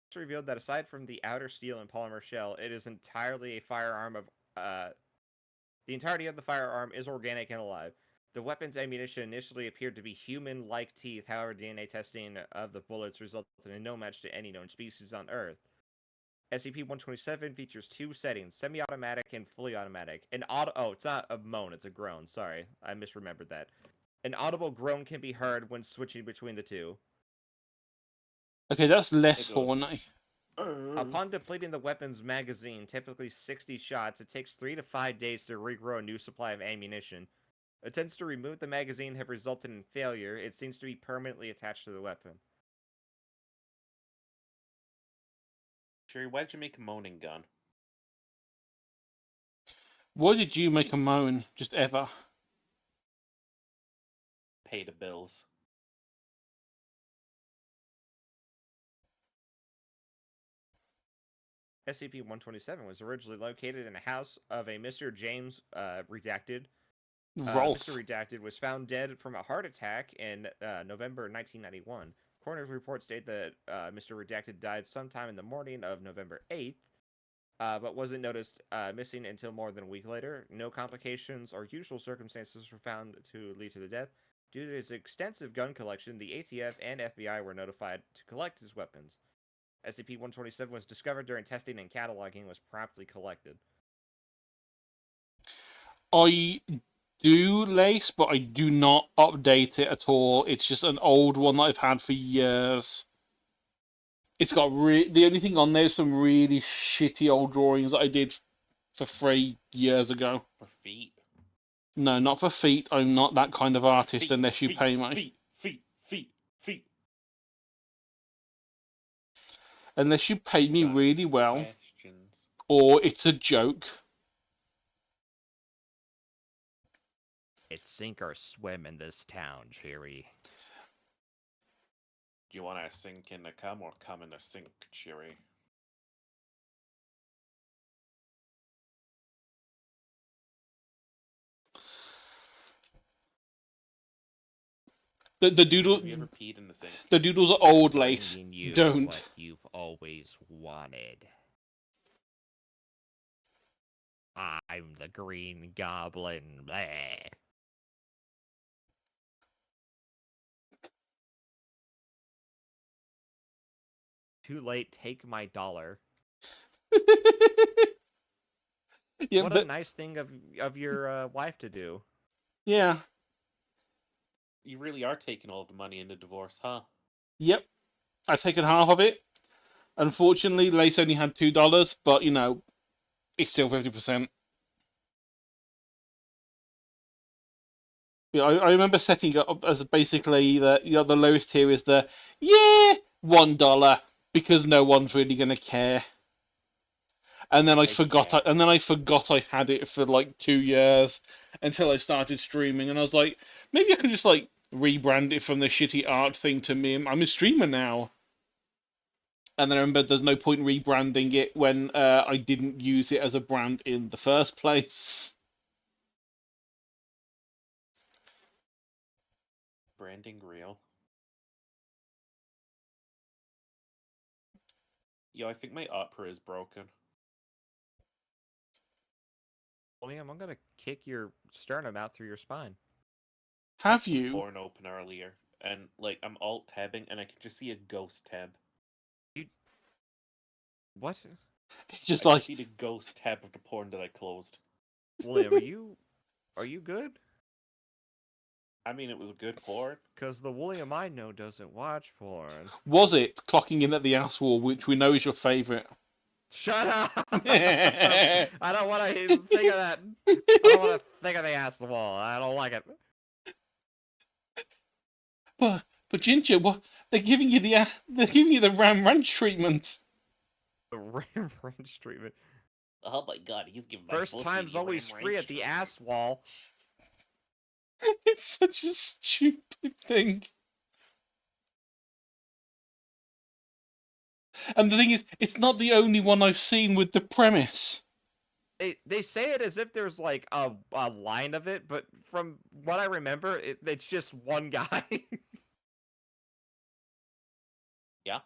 It's revealed that aside from the outer steel and polymer shell, it is entirely a firearm of the entirety of the firearm is organic and alive. The weapon's ammunition initially appeared to be human-like teeth, however, DNA testing of the bullets resulted in no match to any known species on Earth. SCP-127 features two settings, semi-automatic and fully automatic. It's not a moan, it's a groan, sorry. I misremembered that. An audible groan can be heard when switching between the two. Okay, that's less It goes, horny. Upon depleting the weapon's magazine, typically 60 shots, it takes 3 to 5 days to regrow a new supply of ammunition. Attempts to remove the magazine have resulted in failure. It seems to be permanently attached to the weapon. Sherry, why'd you make a moaning gun? Why did you make a moan just ever? Pay the bills. SCP-127 was originally located in a house of a Mr. James Redacted. Rolf. Mr. Redacted was found dead from a heart attack in November 1991. Coroner's report state that Mr. Redacted died sometime in the morning of November 8th, but wasn't noticed missing until more than a week later. No complications or usual circumstances were found to lead to the death. Due to his extensive gun collection, the ATF and FBI were notified to collect his weapons. SCP-127 was discovered during testing and cataloging and was promptly collected. I do, Lace, but I do not update it at all. It's just an old one that I've had for years. It's got the only thing on there is some really shitty old drawings that I did for 3 years ago. For feet. No, not for feet. I'm not that kind of artist unless you pay me. Feet. Unless you pay me Got really well, questions. or it's a joke. It's sink or swim in this town, Cheery. Do you want to sink in the cum or come in the sink, Cheery? The doodle. Have you ever peed in the sink? The doodles are old, Lace. Bringing you Don't. what you've always wanted. I'm the Green Goblin. Bleh. Too late. Take my dollar. Yeah, What a nice thing of your wife to do. yeah. You really are taking all of the money in the divorce, huh? Yep. I've taken half of it. Unfortunately, Lace only had $2, but you know, it's still 50%. Yeah, I remember setting it up as basically the the lowest tier is the $1 because no one's really gonna care. And then I forgot. Yeah. And then I forgot I had it for like 2 years until I started streaming, and I was like, maybe I can just like rebrand it from the shitty art thing to me. I'm a streamer now. And then I remember there's no point rebranding it when I didn't use it as a brand in the first place. Branding real. Yo, I think my opera is broken. William, I'm gonna kick your sternum out through your spine. Have Some you? porn open earlier, and like I'm alt tabbing, and I can just see a ghost tab. What? It's just I can like see the ghost tab of the porn that I closed. William, are you good? I mean, it was a good porn. Because the William I know doesn't watch porn. was it clocking in at the ass wall, which we know is your favourite? Shut up! I don't want to think of that. I don't want to think of the ass wall. I don't like it. But Ginger, what they're giving you the Ram Ranch treatment. The Ram Ranch treatment. Oh my god, he's giving my First pussy time's the always Ram free Ranch at the treatment. ass wall. It's such a stupid thing. And the thing is, it's not the only one I've seen with the premise. They say it as if there's like a line of it, but from what I remember, it's just one guy. Yeah.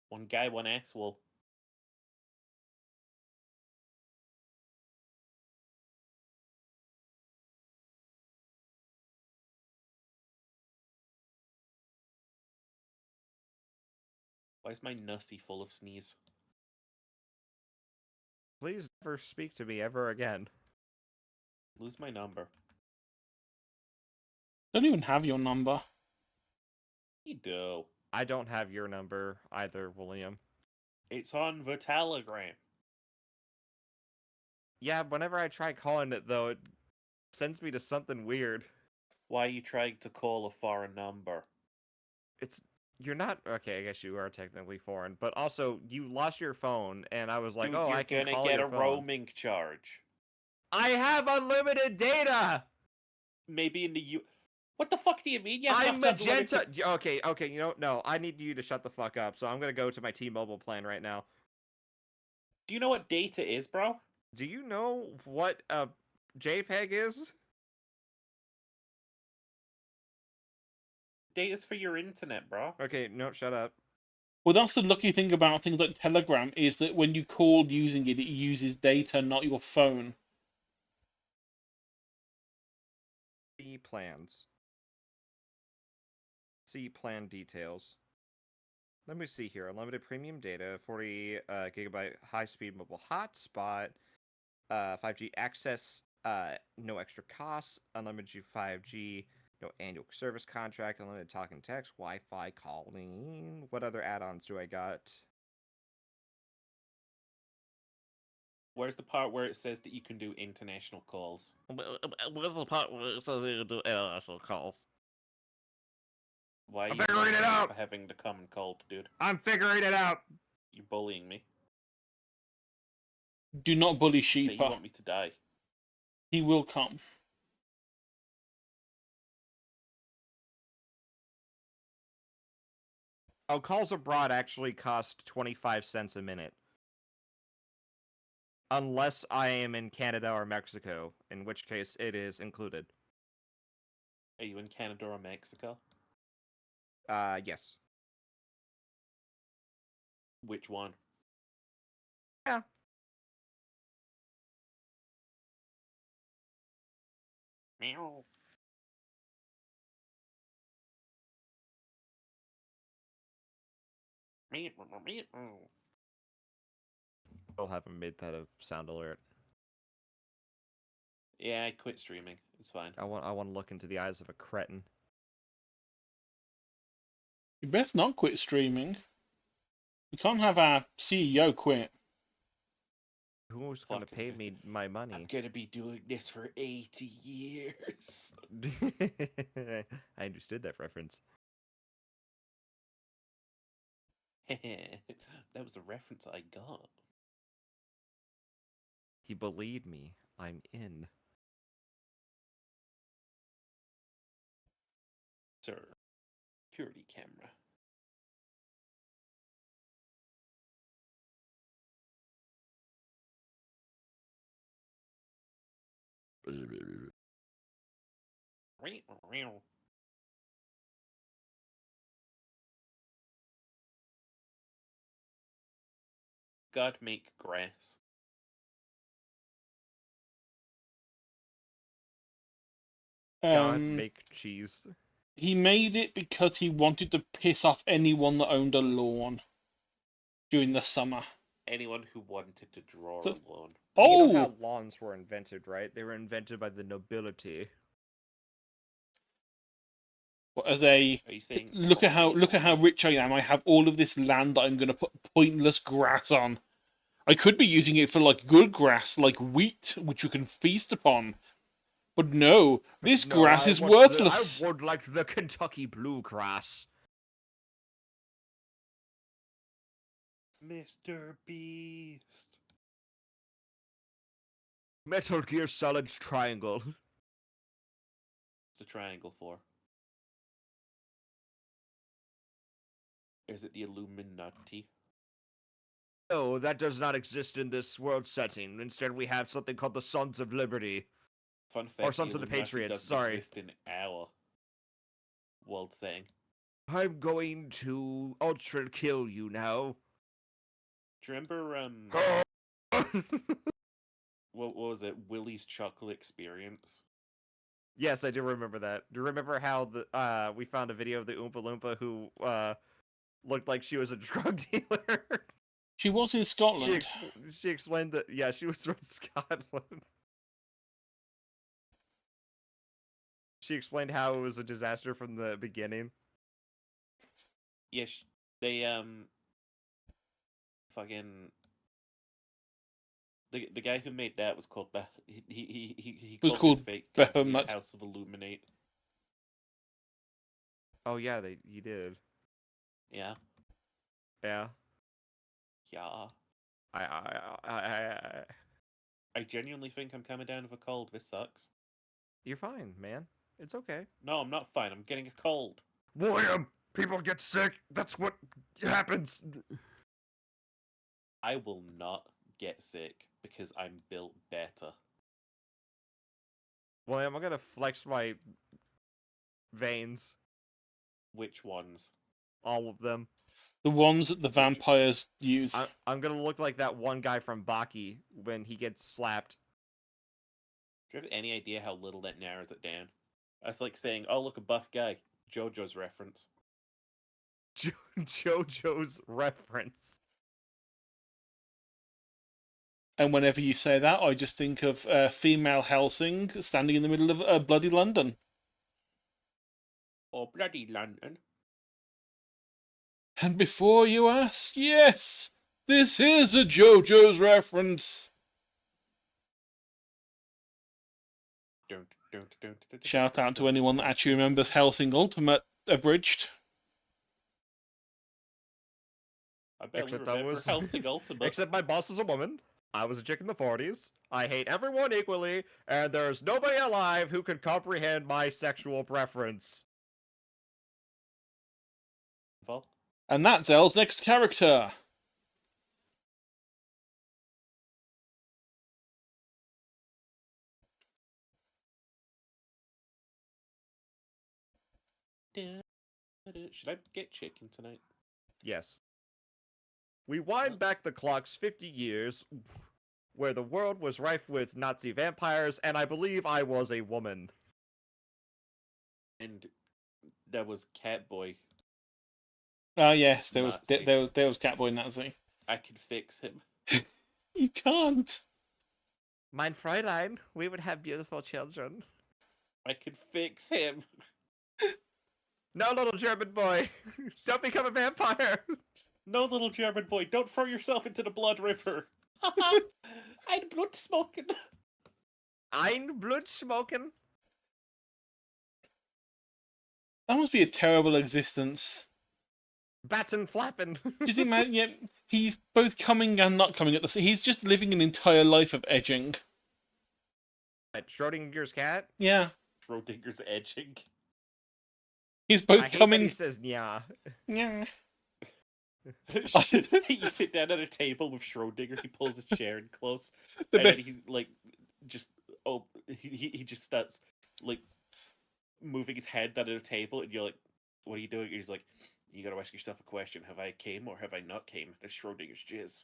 One guy, one axe. Well, why is my nussy full of sneeze? Please never speak to me ever again. Lose my number. I don't even have your number. You do. I don't have your number either, William. It's on the Telegram. Yeah, whenever I try calling it, though, it sends me to something weird. Why are you trying to call a foreign number? It's You're not okay. I guess you are technically foreign, but also you lost your phone, and I was like, Dude, "Oh, you're I can gonna call get your a phone." roaming charge. I have unlimited data. Maybe in the What the fuck do you mean? You I'm have unlimited... magenta. Okay. You know, no, I need you to shut the fuck up. So I'm gonna go to my T-Mobile plan right now. Do you know what data is, bro? Do you know what a JPEG is? Data's for your internet, bro. Okay, no, shut up. Well, that's the lucky thing about things like Telegram is that when you call using it, it uses data, not your phone. See plans. See plan details. Let me see here. Unlimited premium data, 40 gigabyte high-speed mobile hotspot, 5G access, no extra costs, unlimited 5G, no annual service contract, unlimited talk and text, Wi-Fi calling. What other add-ons do I got? Where's the part where it says that you can do international calls? What's the part where it says you can do international calls? Why are I'm you figuring it blaming me out! for having the common cold, dude? I'm figuring it out! You're bullying me. Do not bully Say you Sheepa. want me to die. He will come. Oh, calls abroad actually cost 25 cents a minute. Unless I am in Canada or Mexico, in which case it is included. Are you in Canada or Mexico? Yes. Which one? Yeah. Meow. Meow. Meow. Still haven't made that a sound alert. Yeah, I quit streaming. It's fine. I want to look into the eyes of a cretin. You best not quit streaming. We can't have our CEO quit. Who's gonna Fucking pay me. me my I'm money? gonna be doing this for 80 years. I understood that reference. That was a reference I got. He believed me. I'm in. Sir. Security camera. God make grass. God make cheese. He made it because he wanted to piss off anyone that owned a lawn during the summer. Anyone who wanted to draw So- a lawn. You know Oh, how lawns were invented, right? They were invented by the nobility. as a Are you saying look at how rich I am. I have all of this land that I'm going to put pointless grass on. I could be using it for like good grass, like wheat, which you can feast upon. But no, this No, grass I is want worthless. I would like the Kentucky bluegrass. Mr. Beast? Metal Gear Solid Triangle. What's the triangle for? Is it the Illuminati? No, that does not exist in this world setting. Instead, we have something called the Sons of Liberty. Fun fact, Or Sons of the Illuminati Patriots, doesn't sorry. exist in our world setting. I'm going to ultra kill you now. Do you remember, what was it? Willie's Chocolate Experience? Yes, I do remember that. Do you remember how we found a video of the Oompa Loompa who looked like she was a drug dealer? She was in she Scotland. she explained that she was from Scotland. She explained how it was a disaster from the beginning. Yeah, they, fucking... The guy who made that was called he Was called called his fake company Behemoth. House of Illuminate. Oh yeah, he did. Yeah. Yeah. Yeah. I I genuinely think I'm coming down with a cold. This sucks. You're fine, man. It's okay. No, I'm not fine. I'm getting a cold. William, people get sick. That's what happens. I will not get sick because I'm built better. William, I'm gonna flex my veins. Which ones? All of them. The ones that the vampires use. I'm gonna look like that one guy from Baki when he gets slapped. Do you have any idea how little that narrows it down? That's like saying, "Oh, look, a buff guy." JoJo's reference. JoJo's reference. And whenever you say that, I just think of female Helsing standing in the middle of bloody London. Oh, bloody London. And before you ask, yes, this is a JoJo's reference. Shout out to anyone that actually remembers Helsing Ultimate abridged. I bet Except we I remember was- Helsing Ultimate. Except my boss is a woman. I was a chick in the 40s. I hate everyone equally, and there's nobody alive who can comprehend my sexual preference. Well, And that's Elle's next character. should I get chicken tonight? Yes. We wind back the clocks 50 years, where the world was rife with Nazi vampires, and I believe I was a woman. And there was Catboy. Ah, yes, there was Nazi. there was Catboy Nazi. I could fix him. You can't. Mein Fräulein, we would have beautiful children. I could fix him. No, little German boy, don't become a vampire. No, little German boy, don't throw yourself into the blood river. I'd blood smoking. Ein Blutsmoken. That must be a terrible existence. Batten flapping. Just imagine, yeah, he's both coming and not coming at the same. He's just living an entire life of edging. Schrodinger's cat. Yeah, Schrodinger's edging. he's I both hate that coming. he says nya. Yeah. You sit down at a table with Schrodinger, he pulls his chair in close, The and be- then he's like, just, oh, he just starts, like, moving his head down at a table, and you're like, what are you doing? And he's like, you gotta ask yourself a question, have I came or have I not came? That's Schrodinger's jizz.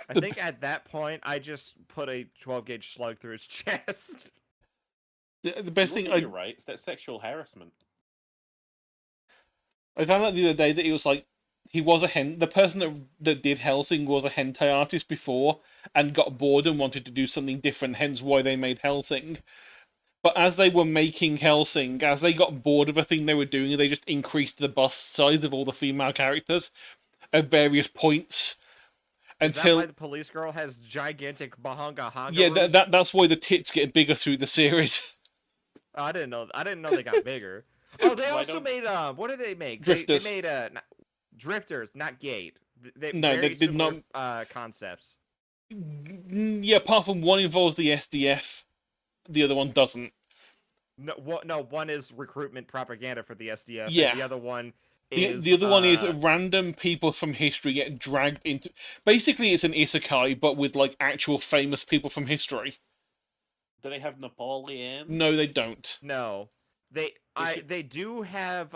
I think at that point, I just put a 12-gauge slug through his chest. the best thing You're right, it's that sexual harassment. I found out the other day that he was like, he was the person that did Helsing was a hentai artist before and got bored and wanted to do something different, hence why they made Helsing. But as they were making Helsing, as they got bored of a thing they were doing, they just increased the bust size of all the female characters at various points. Is that Until why the police girl has gigantic bahanga hanga? yeah, that's why the tits get bigger through the series. I didn't know. I didn't know they got bigger. Oh, they Why also don't- made what did they make? Drifters. They made drifters, not gate. No, they very did similar, concepts. Yeah, apart from one involves the SDF, the other one doesn't. No, one is recruitment propaganda for the SDF. Yeah. And the other one The, is the other one is random people from history get dragged into. Basically, it's an isekai, but with like actual famous people from history. Do they have Napoleon? No, they don't. no. They do have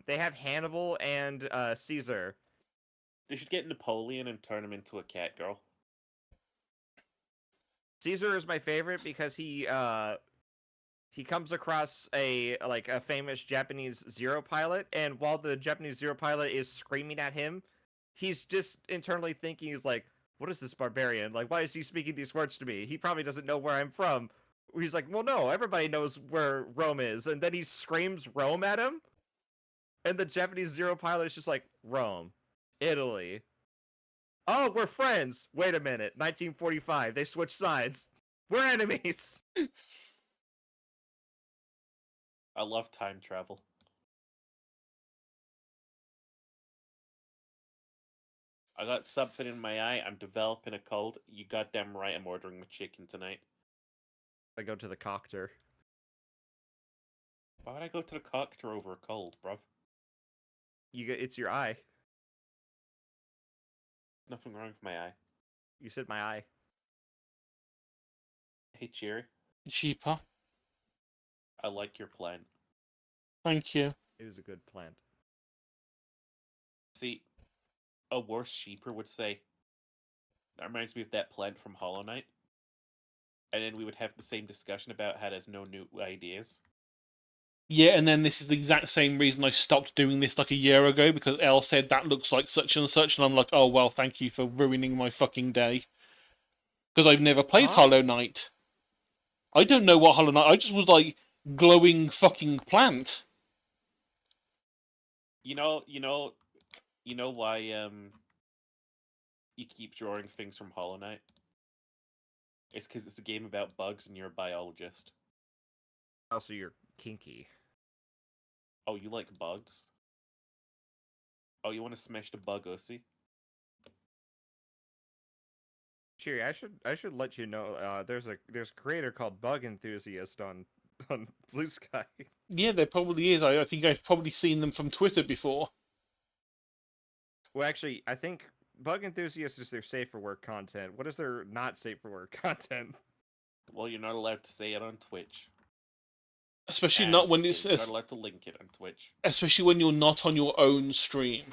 they have Hannibal and Caesar. They should get Napoleon and turn him into a cat girl. Caesar is my favorite because he comes across a famous Japanese Zero pilot, and while the Japanese Zero pilot is screaming at him, he's just internally thinking, he's like, what is this barbarian? Like, why is he speaking these words to me? He probably doesn't know where I'm from. He's like, well, no, everybody knows where Rome is. And then he screams Rome at him. And the Japanese Zero pilot is just like, Rome, Italy. Oh, we're friends. Wait a minute. 1945. They switched sides. We're enemies. I love time travel. I got something in my eye. I'm developing a cold. You goddamn right. I'm ordering my chicken tonight. I go to the coctor. Why would I go to the doctor over a cold, bruv? It's your eye. Nothing wrong with my eye. You said my eye. Hey, Cheery. Cheaper. I like your plant. Thank you. It is a good plant. See, a worse sheeper would say, that reminds me of that plant from Hollow Knight. And then we would have the same discussion about how there's no new ideas. Yeah, and then this is the exact same reason I stopped doing this like a year ago, because Elle said that looks like such and such, and I'm like, oh well, thank you for ruining my fucking day. Because I've never played Huh? Hollow Knight. I don't know what Hollow Knight. I just was like glowing fucking plant. You know why you keep drawing things from Hollow Knight? It's because it's a game about bugs and you're a biologist. Also, you're kinky. Oh, you like bugs? Oh, you want to smash the bug ussy? Cheery, I should let you know. There's a creator called Bug Enthusiast on Blue Sky. Yeah, there probably is. I think I've probably seen them from Twitter before. Well, actually, I think Bug Enthusiast is their safe for work content. What is their not safe for work content? Well, you're not allowed to say it on Twitch. Especially And not when you're not it's allowed to link it on Twitch. especially when you're not on your own stream.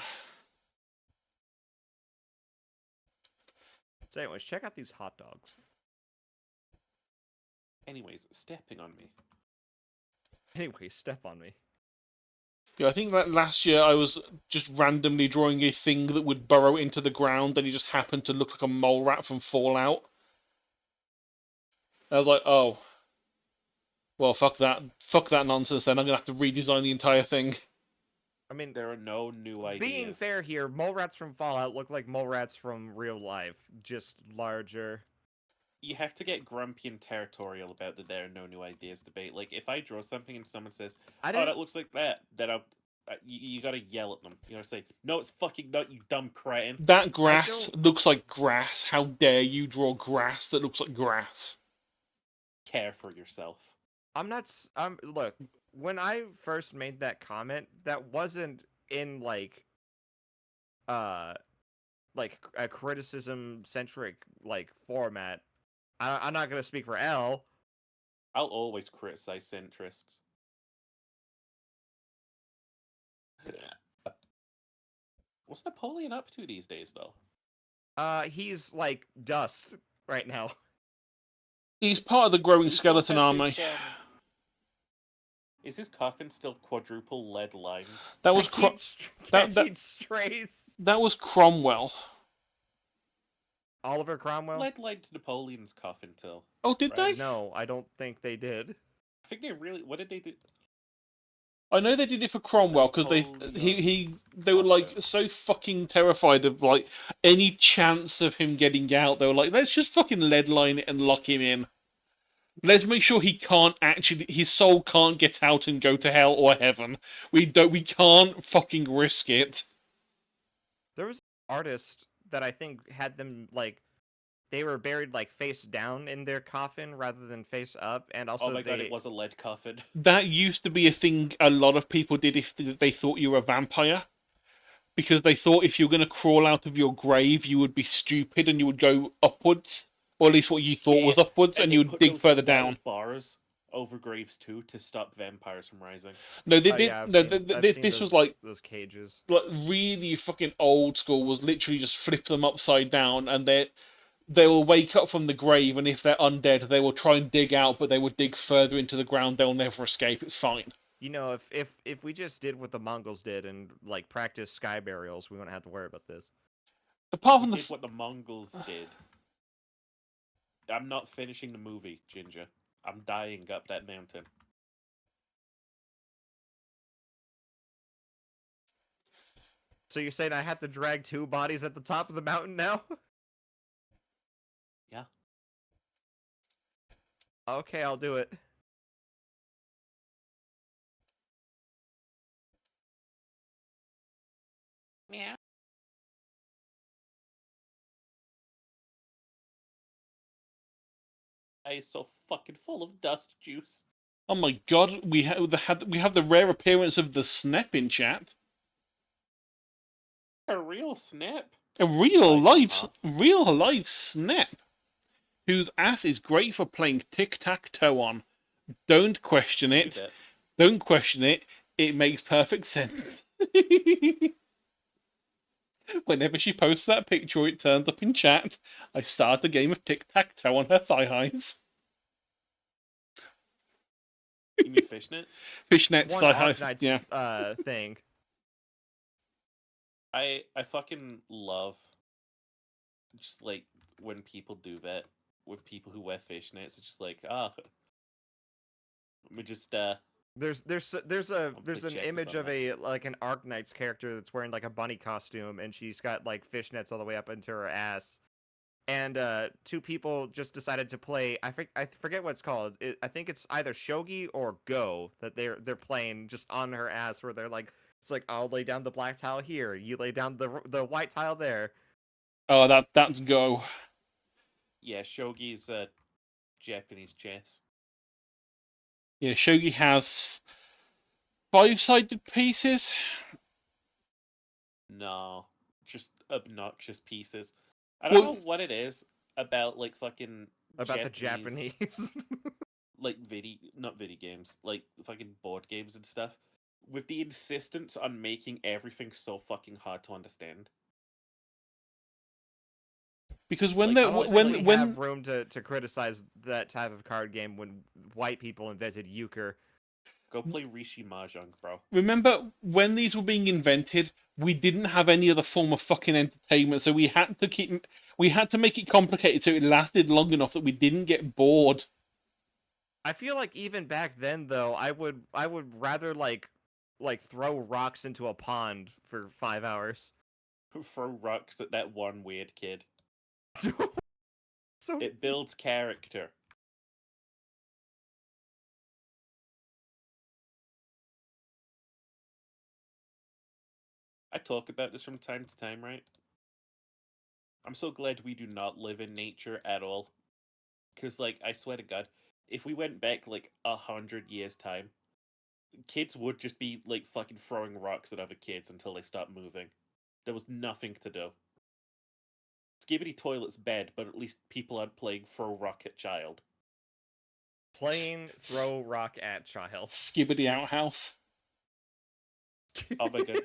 So, anyways, check out these hot dogs. Anyways, stepping on me. Anyways, step on me. Yeah, I think that last year I was just randomly drawing a thing that would burrow into the ground, and it just happened to look like a mole rat from Fallout. I was like, oh, well, fuck that nonsense. Then I'm gonna have to redesign the entire thing. I mean, There are no new ideas. being fair here, mole rats from Fallout look like mole rats from real life, just larger. You have to get grumpy and territorial about the there are no new ideas debate. Like, if I draw something and someone says, I "Oh, didn't. that looks like that," then you gotta yell at them. You gotta say, "No, it's fucking not, you dumb cretin." That grass don't- looks like grass. How dare you draw grass that looks like grass? Care for yourself. I'm not. Look, when I first made that comment, that wasn't in uh, a criticism centric format. I'm not gonna speak for L. I'll always criticize centrists. What's Napoleon up to these days, though? He's like dust right now. He's part of the growing He still skeleton have army. Is his coffin still quadruple lead lined? That was catching strays. that was Cromwell. Oliver Cromwell. Lead lined Napoleon's coffin too. Oh, did Right. they? No, I don't think they did. I think they really. What did they do? I know they did it for Cromwell because they were like so fucking terrified of like any chance of him getting out. They were like, let's just fucking leadline it and lock him in. Let's make sure his soul can't get out and go to hell or heaven. We can't fucking risk it. There was an artist that I think had them they were buried face down in their coffin rather than face up, and also Oh my god, it was a lead coffin. That used to be a thing a lot of people did if they thought you were a vampire. Because they thought if you were going to crawl out of your grave, you would be stupid and you would go upwards. Or at least what you thought was upwards, and you would dig further down. Bars over graves too to stop vampires from rising. No, they did. Yeah, This was like those cages. Like really fucking old school. Was literally just flip them upside down, and they will wake up from the grave, and if they're undead, they will try and dig out, but they will dig further into the ground. They'll never escape. It's fine. You know, if we just did what the Mongols did and practice sky burials, we wouldn't have to worry about this. Apart from what the Mongols did. I'm not finishing the movie, Ginger. I'm dying up that mountain. So you're saying I have to drag two bodies at the top of the mountain now? Yeah. Okay, I'll do it. Meow. eye is so fucking full of dust juice. Oh my god, we have the rare appearance of the Snep in chat. A real snap. A real life Snep, whose ass is great for playing tic-tac-toe on. Don't question it. Don't question it. It makes perfect sense. Whenever she posts that picture, it turns up in chat. I start a game of tic-tac-toe on her thigh highs. You mean fishnets? Fishnets, One thigh highs. Arknight's, Yeah. thing. I fucking love just like when people do that with people who wear fishnets. It's just like, we just There's an check image this of on an Arknight's character that's wearing like a bunny costume, and she's got like fishnets all the way up into her ass. And two people just decided to play. I forget what it's called. I think it's either shogi or go that they're playing just on her ass, where they're like, it's like, I'll lay down the black tile here, you lay down the white tile there. Oh, that's go. yeah, shogi's Japanese chess. Yeah, shogi has 5-sided pieces. No, just obnoxious pieces. I don't Well- know what it is about like fucking About the Japanese. like not video games, like fucking board games and stuff, with the insistence on making everything so fucking hard to understand. Because when Like, I don't they think we have room to criticize that type of card game when white people invented euchre. Go play Rishi Mahjong, bro. remember when these were being invented, we didn't have any other form of fucking entertainment, so we had to make it complicated so it lasted long enough that we didn't get bored. I feel like even back then, though, I would rather like throw rocks into a pond for 5 hours. Throw rocks at that one weird kid. So It builds character. I talk about this from time to time, right? I'm so glad we do not live in nature at all. Because, like, I swear to God, if we went back, like, 100 years' time, kids would just be, like, fucking throwing rocks at other kids until they stop moving. There was nothing to do. Skibbity Toilet's bad, but at least people aren't playing throw rock at child. playing throw rock at child. Skibbity outhouse. Oh my god.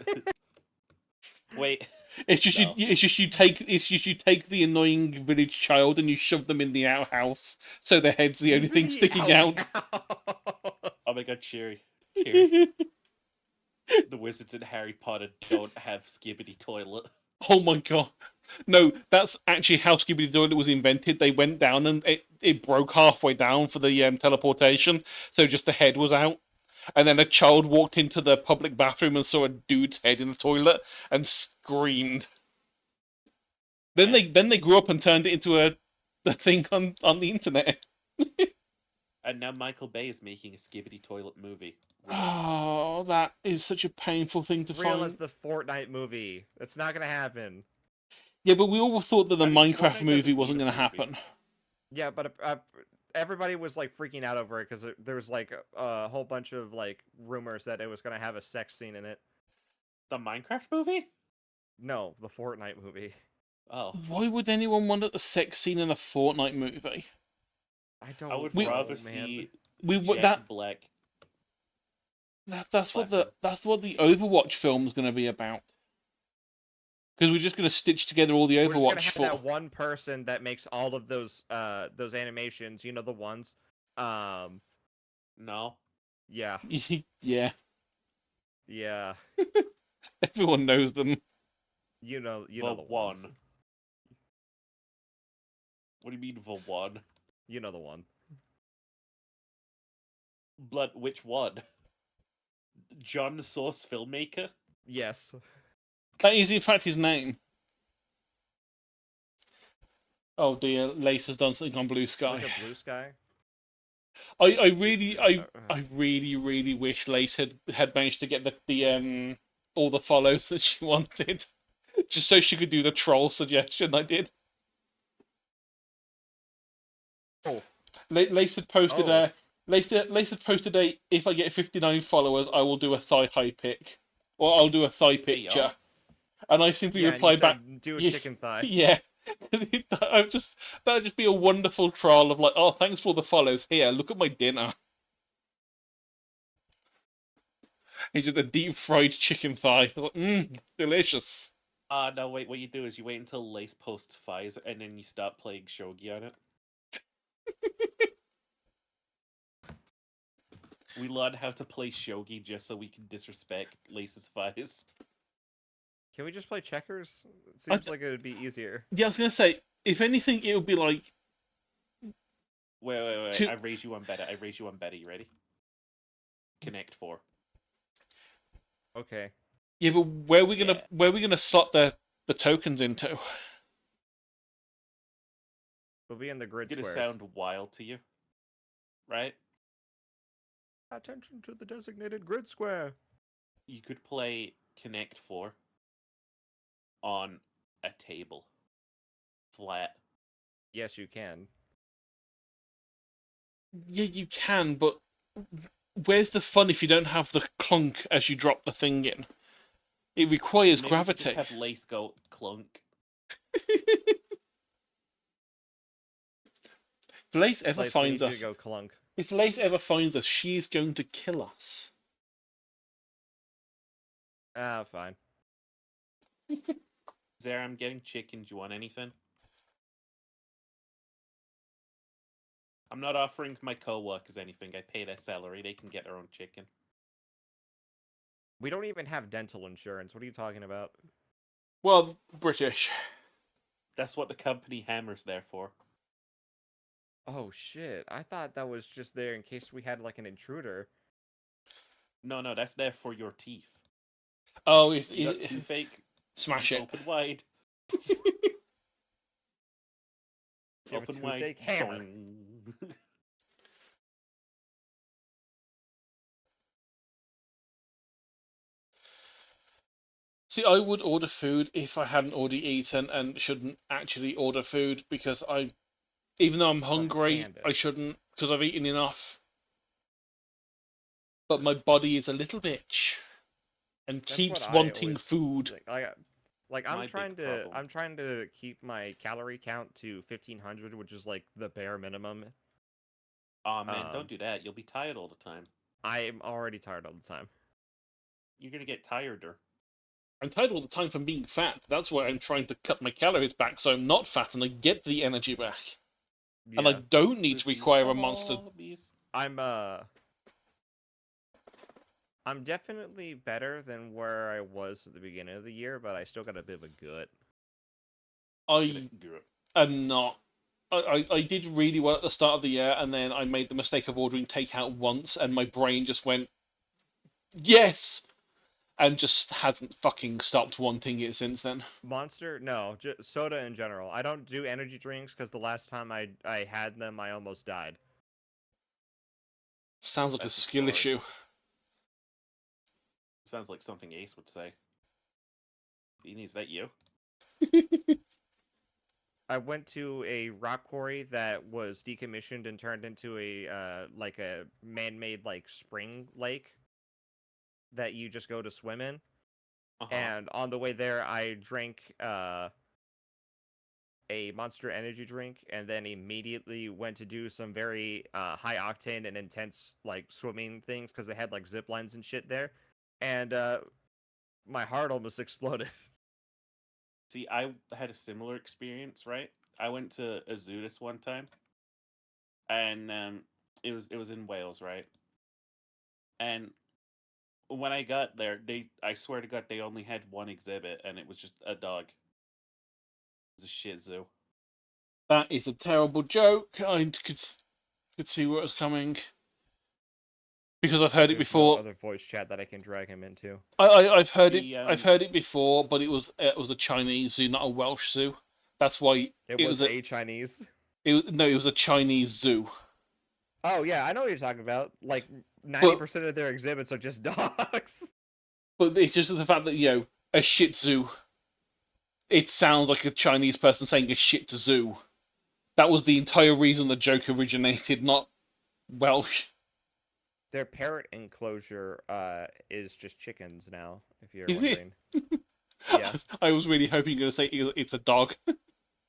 Wait. It's just No. you take the annoying village child and you shove them in the outhouse, so their head's the only thing sticking out. Oh my god, Cheery. Cheery. The wizards in Harry Potter don't have Skibbity Toilet. Oh my god. No, that's actually how Skibbity Toilet was invented. They went down and it broke halfway down for the teleportation, so just the head was out. And then a child walked into the public bathroom and saw a dude's head in the toilet and screamed. Then they grew up and turned it into a thing on the internet. And now Michael Bay is making a Skibbity Toilet movie. Oh, that is such a painful thing to Real find. as the Fortnite movie. That's not gonna happen. Yeah, but we all thought that the I mean, Minecraft Fortnite movie doesn't wasn't need a going to movie. happen. Yeah, but everybody was like freaking out over it because there was like a whole bunch of like rumors that it was gonna have a sex scene in it. The Minecraft movie? No, the Fortnite movie. Oh. Why would anyone want a sex scene in a Fortnite movie? I don't. I would know, rather man. see We Jack Black. that's what the Overwatch film's going to be about. Because we're just going to stitch together all the We're just Overwatch gonna have for. that one person that makes all of those animations. You know, the ones. No. Yeah, Yeah, yeah. everyone knows them. You know The the ones. one. What do you mean the one? You know the one. Which one? John Source filmmaker? Yes. That is in fact his name. Oh dear, Lace has done something on Blue Sky. Look at Blue Sky. I really wish Lace had managed to get the all the follows that she wanted, just so she could do the troll suggestion I did. Oh, Lace had posted Oh. Lace had posted a, if I get 59 followers, I will do a thigh high pic. Or I'll do a thigh Hey, yo. picture. And I simply Yeah, and you replied back, said, do a "Yeah, chicken thigh. yeah." That'd just be a wonderful troll of like, oh, thanks for all the follows. Here, look at my dinner. It's just a deep fried chicken thigh. I was like, delicious. No, wait, what you do is you wait until Lace posts thighs, and then you start playing shogi on it. We learn how to play shogi just so we can disrespect Lace's thighs. Can we just play checkers? It seems like it would be easier. Yeah, I was gonna say, if anything, it would be like. Wait. I raise you one better. You ready? Connect 4. Okay. Yeah, but where are we gonna slot the tokens into? They'll be in the grid It's gonna squares. sound wild to you, right? Attention to the designated grid square. You could play Connect 4 on a table. Flat. Yes, you can. Yeah, you can, but where's the fun if you don't have the clunk as you drop the thing in? It requires Maybe gravity. Just have Lace go clunk. If Lace ever Lace, we finds need you us, to go clunk. if Lace ever finds us, she's going to kill us. Ah, fine. Zara, I'm getting chicken. Do you want anything? I'm not offering my co-workers anything. I pay their salary. They can get their own chicken. We don't even have dental insurance. What are you talking about? Well, British. That's what the company Hammer's there for. Oh shit! I thought that was just there in case we had like an intruder. No, that's there for your teeth. Oh, You got toothache? Smash it. Open wide. You have a Open wide. toothache hammer. Boing. See, I would order food if I hadn't already eaten and shouldn't actually order food because even though I'm hungry, panda. I shouldn't because I've eaten enough. But my body is a little bitch and That's keeps what I wanting always food. think. Like My big problem. I'm trying to keep my calorie count to 1500, which is like the bare minimum. Aw, man, Um, don't do that. You'll be tired all the time. I'm already tired all the time. You're gonna get tireder. I'm tired all the time from being fat. That's why I'm trying to cut my calories back so I'm not fat and I get the energy back. And I Yeah. don't need to This is require a monster. hobbies. I'm definitely better than where I was at the beginning of the year, but I still got a bit of a gut. I am not. I did really well at the start of the year, and then I made the mistake of ordering takeout once, and my brain just went, yes! And just hasn't fucking stopped wanting it since then. Monster? No, just soda in general. I don't do energy drinks because the last time I had them, I almost died. Sounds like That's a a skill story. issue. Sounds like something Ace would say. Beanie, is that you? I went to a rock quarry that was decommissioned and turned into a like a man-made like spring lake that you just go to swim in. Uh-huh. And on the way there, I drank a Monster Energy drink, and then immediately went to do some very high octane and intense like swimming things because they had like zip lines and shit there, and my heart almost exploded. See, I had a similar experience, right? I went to Azutis one time, and it was in Wales, right? And when I got there, I swear to God, they only had one exhibit, and it was just a dog. It was a Shih Tzu. That is a terrible joke. I could see where it was coming. Because I've heard it There's before. no other voice chat that I can drag him into. I've heard it. The, I've heard it before, but it was a Chinese zoo, not a Welsh zoo. That's why It was a Chinese. it was a Chinese zoo. Oh yeah, I know what you're talking about. Like 90% of their exhibits are just dogs. But it's just the fact that a Shih Tzu. It sounds like a Chinese person saying a shit zoo. That was the entire reason the joke originated, not Welsh. Their parrot enclosure is just chickens now, if you're Is it? wondering. Yeah. I was really hoping you were going to say it's a dog.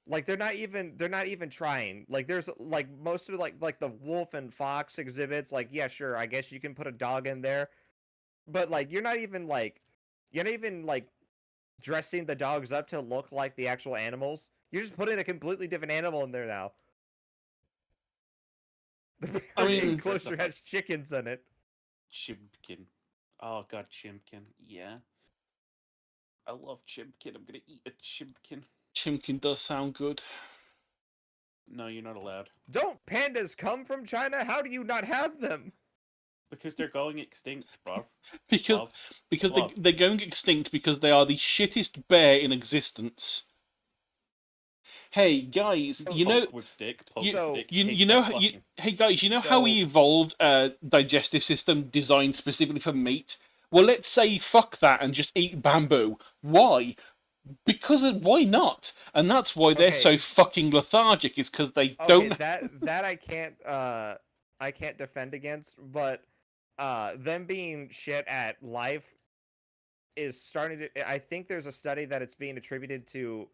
Like they're not even trying. Like there's like most of like the wolf and fox exhibits, like, yeah, sure, I guess you can put a dog in there. But like you're not even like dressing the dogs up to look like the actual animals. You're just putting a completely different animal in there now. The I parrot mean- enclosure has chickens in it. Chimpkin. Oh god, Chimpkin. Yeah. I love Chimpkin. I'm gonna eat a Chimpkin. Chimkin does sound good. No, you're not allowed. Don't pandas come from China? How do you not have them? Because they're going extinct, bro. Because Love. because Love. they're going extinct because they are the shittest bear in existence. Hey guys, you know Poke with stick. Poke you- with stick. you takes know that fucking- hey guys, you know how we So- evolved a digestive system designed specifically for meat? Well, let's say fuck that and just eat bamboo. Why? Why not? And that's why they're so Okay. fucking lethargic. Is because they Okay, don't. that I can't defend against, but them being shit at life is starting to. I think there's a study that it's being attributed to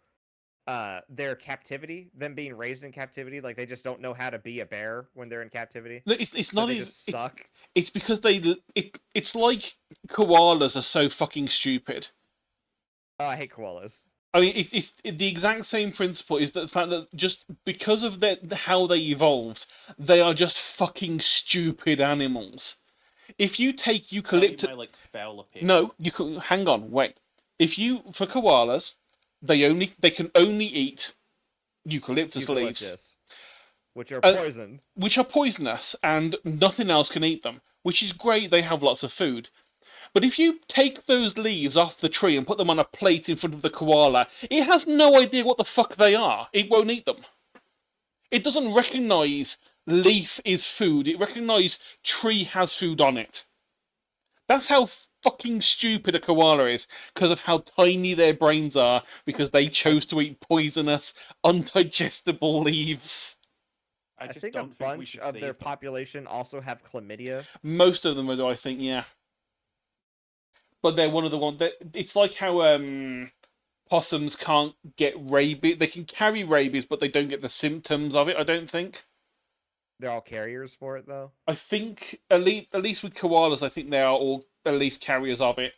their captivity, them being raised in captivity. Like they just don't know how to be a bear when they're in captivity. No, it's So not they even. just suck. It's because it's like koalas are so fucking stupid. Oh, I hate koalas. I mean, the exact same principle is that the fact that just because of how they evolved, they are just fucking stupid animals. If you take Tell you eucalyptus, my, like, foul opinion. no, you can hang on, wait. If you for koalas, they can only eat eucalyptus leaves, Eucalyptus, which are Uh, poison. which are poisonous, and nothing else can eat them. Which is great; they have lots of food. But if you take those leaves off the tree and put them on a plate in front of the koala, it has no idea what the fuck they are. It won't eat them. It doesn't recognise leaf is food. It recognises tree has food on it. That's how fucking stupid a koala is, because of how tiny their brains are, because they chose to eat poisonous, undigestible leaves. I I just think a don't think we bunch should of save their them. population also have chlamydia. Most of them do, I think, yeah. But they're one of the ones that it's like how possums can't get rabies. They can carry rabies, but they don't get the symptoms of it. I don't think. They're all carriers for it, though. I think at least with koalas, I think they are all at least carriers of it.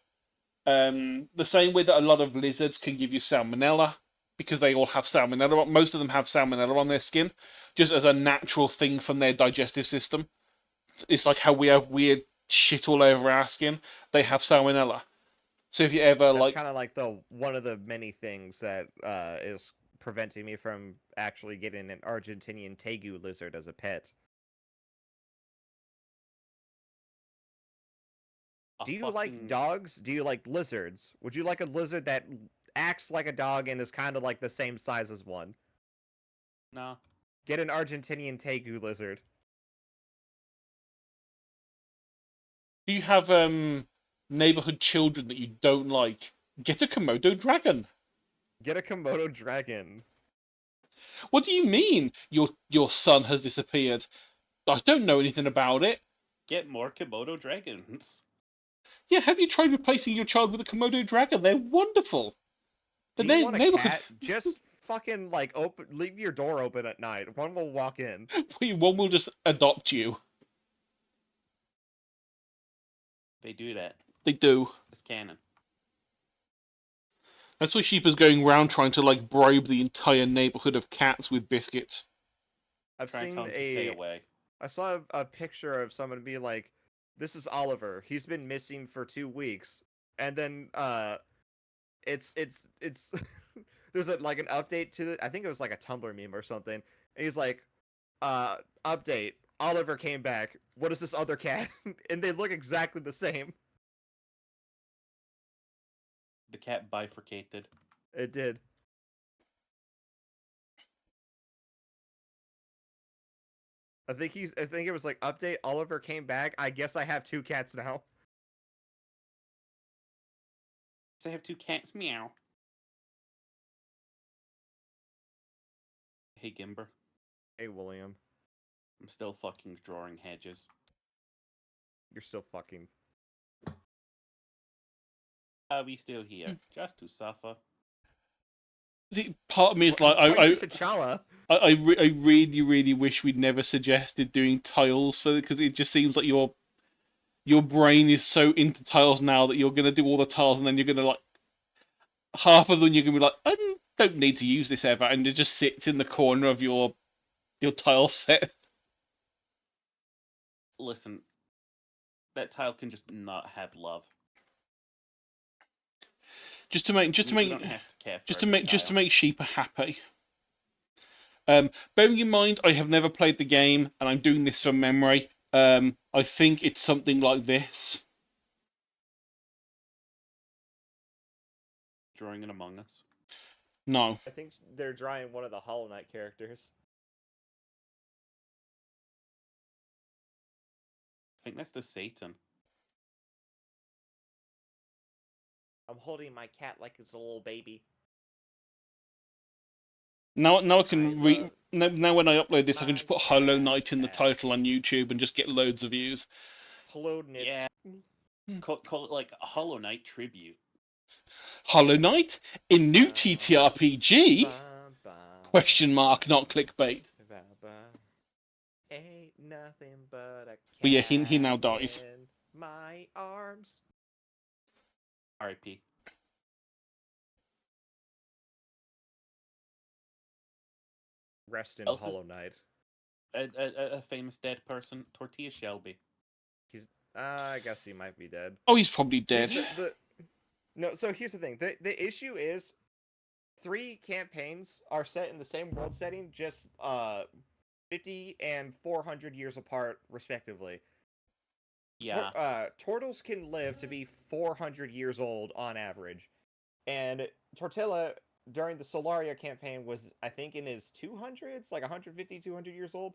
The same way that a lot of lizards can give you salmonella because they all have salmonella. Most of them have salmonella on their skin, just as a natural thing from their digestive system. It's like how we have weird shit all over our skin. They have salmonella. So if you ever That's like, kind of like the one of the many things that is preventing me from actually getting an Argentinian tegu lizard as a pet. A Do you like fucking- dogs? Do you like lizards? Would you like a lizard that acts like a dog and is kind of like the same size as one? No. Get an Argentinian tegu lizard. do you have neighborhood children that you don't like? Get a Komodo dragon. Get a Komodo dragon. What do you mean your son has disappeared? I don't know anything about it. Get more Komodo dragons. Yeah, have you tried replacing your child with a Komodo dragon? They're wonderful. Do The you want a neighborhood cat? Just fucking like leave your door open at night. One will walk in. one will just adopt you. They do that. They do. It's canon. That's why Sheepa's going around trying to like bribe the entire neighborhood of cats with biscuits. I've Try and seen tell them to stay away. I saw a picture of someone be like, "This is Oliver. He's been missing for 2 weeks," and then it's there's like an update to it. I think it was like a Tumblr meme or something, and he's like, update. Oliver came back. What is this other cat?" And they look exactly the same. The cat bifurcated. It did. I think it was like update. Oliver came back. I guess I have 2 cats now. So I have 2 cats. Meow. Hey, Gimber. Hey, William. I'm still fucking drawing hedges. You're still fucking. Are we still here? Just to suffer. See, part of me is like, Are you T'Challa? I really, really wish we'd never suggested doing tiles for it, because it just seems like your brain is so into tiles now that you're gonna do all the tiles and then you're gonna like half of them you're gonna be like, I don't need to use this ever, and it just sits in the corner of your tile set. Listen, that tile can just not have love. Just to make We don't have to care for every tile. make Sheepa happy. Bearing in mind, I have never played the game, and I'm doing this from memory. I think it's something like this. Drawing an Among Us. No. I think they're drawing one of the Hollow Knight characters. I think that's the Satan. I'm holding my cat like it's a little baby. Now I can now when I upload this, I can my just put Hollow cat. Knight in the title on YouTube and just get loads of views. Hollow Knight. Yeah. Call it like a Hollow Knight tribute. Hollow Knight in new ttrpg? Ba, Question mark, not clickbait. ba, ba. Ain't nothing but a cat. But yeah, he now dies. In my arms. R.I.P. Rest in Else is- Hollow Knight. A famous dead person, Tortilla Shelby. He's. I guess he might be dead. Oh, he's probably dead. No, so here's the thing. The issue is 3 campaigns are set in the same world setting, just 50 and 400 years apart, respectively. Yeah. Turtles can live to be 400 years old on average. And Tortilla, during the Solaria campaign, was, I think, in his 200s, like 150, 200 years old.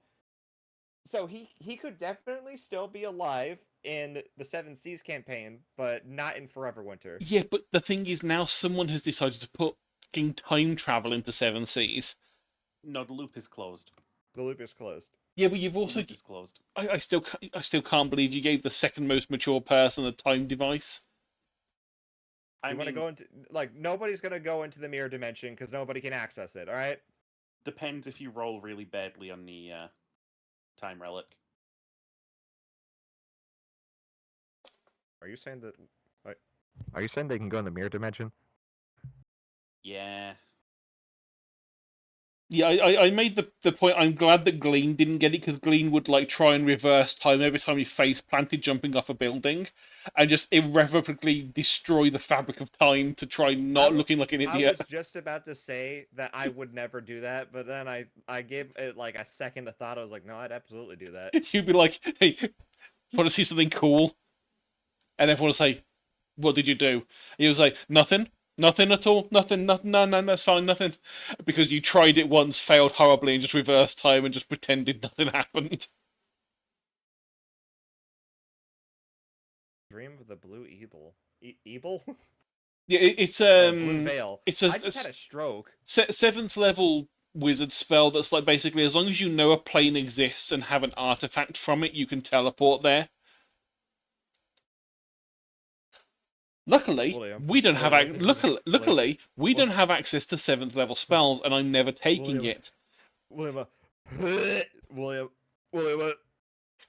So he could definitely still be alive in the Seven Seas campaign, but not in Forever Winter. Yeah, but the thing is, now someone has decided to put fucking time travel into Seven Seas. No, the loop is closed. The loop is closed. Yeah, but you've The also loop is closed. I still can't believe you gave the second most mature person a time device. You want to go into, like, nobody's gonna go into the mirror dimension because nobody can access it. All right. Depends if you roll really badly on the time relic. Are you saying that? Are you saying they can go in the mirror dimension? Yeah. Yeah, I made the point. I'm glad that Glean didn't get it, because Glean would like try and reverse time every time he face planted jumping off a building, and just irrevocably destroy the fabric of time to try not looking like an idiot. I was just about to say that I would never do that, but then I gave it like a second of thought. I was like, no, I'd absolutely do that. You'd be like, "Hey, want to see something cool?" And everyone would say, "What did you do?" He was like, "Nothing. Nothing at all. Nothing. Nothing. No, that's fine. Nothing." Because you tried it once, failed horribly, and just reversed time and just pretended nothing happened. Dream of the Blue Evil. Evil? Yeah, it's Blue Veil. It's I just had a stroke. 7th level wizard spell that's like basically as long as you know a plane exists and have an artifact from it, you can teleport there. Luckily, William, we don't have William, luckily we don't have access to 7th level spells, and I'm never taking it. William, William,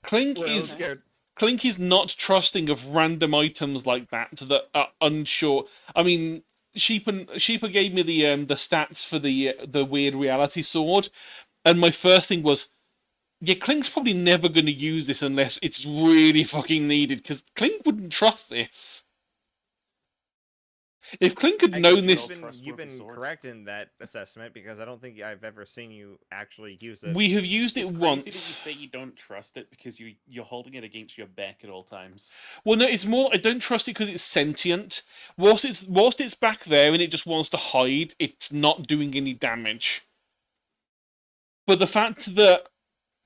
Clink William, I'm is scared. Clink is not trusting of random items like that are unsure. I mean, Sheepa gave me the stats for the weird reality sword, and my first thing was, yeah, Clink's probably never going to use this unless it's really fucking needed, because Clink wouldn't trust this. If Clink had known this... You've been correct in that assessment, because I don't think I've ever seen you actually use it. We have used it It's once. crazy that you say you don't trust it because you're holding it against your back at all times. Well, no, it's more I don't trust it because it's sentient. Whilst it's back there and it just wants to hide, it's not doing any damage. But the fact that...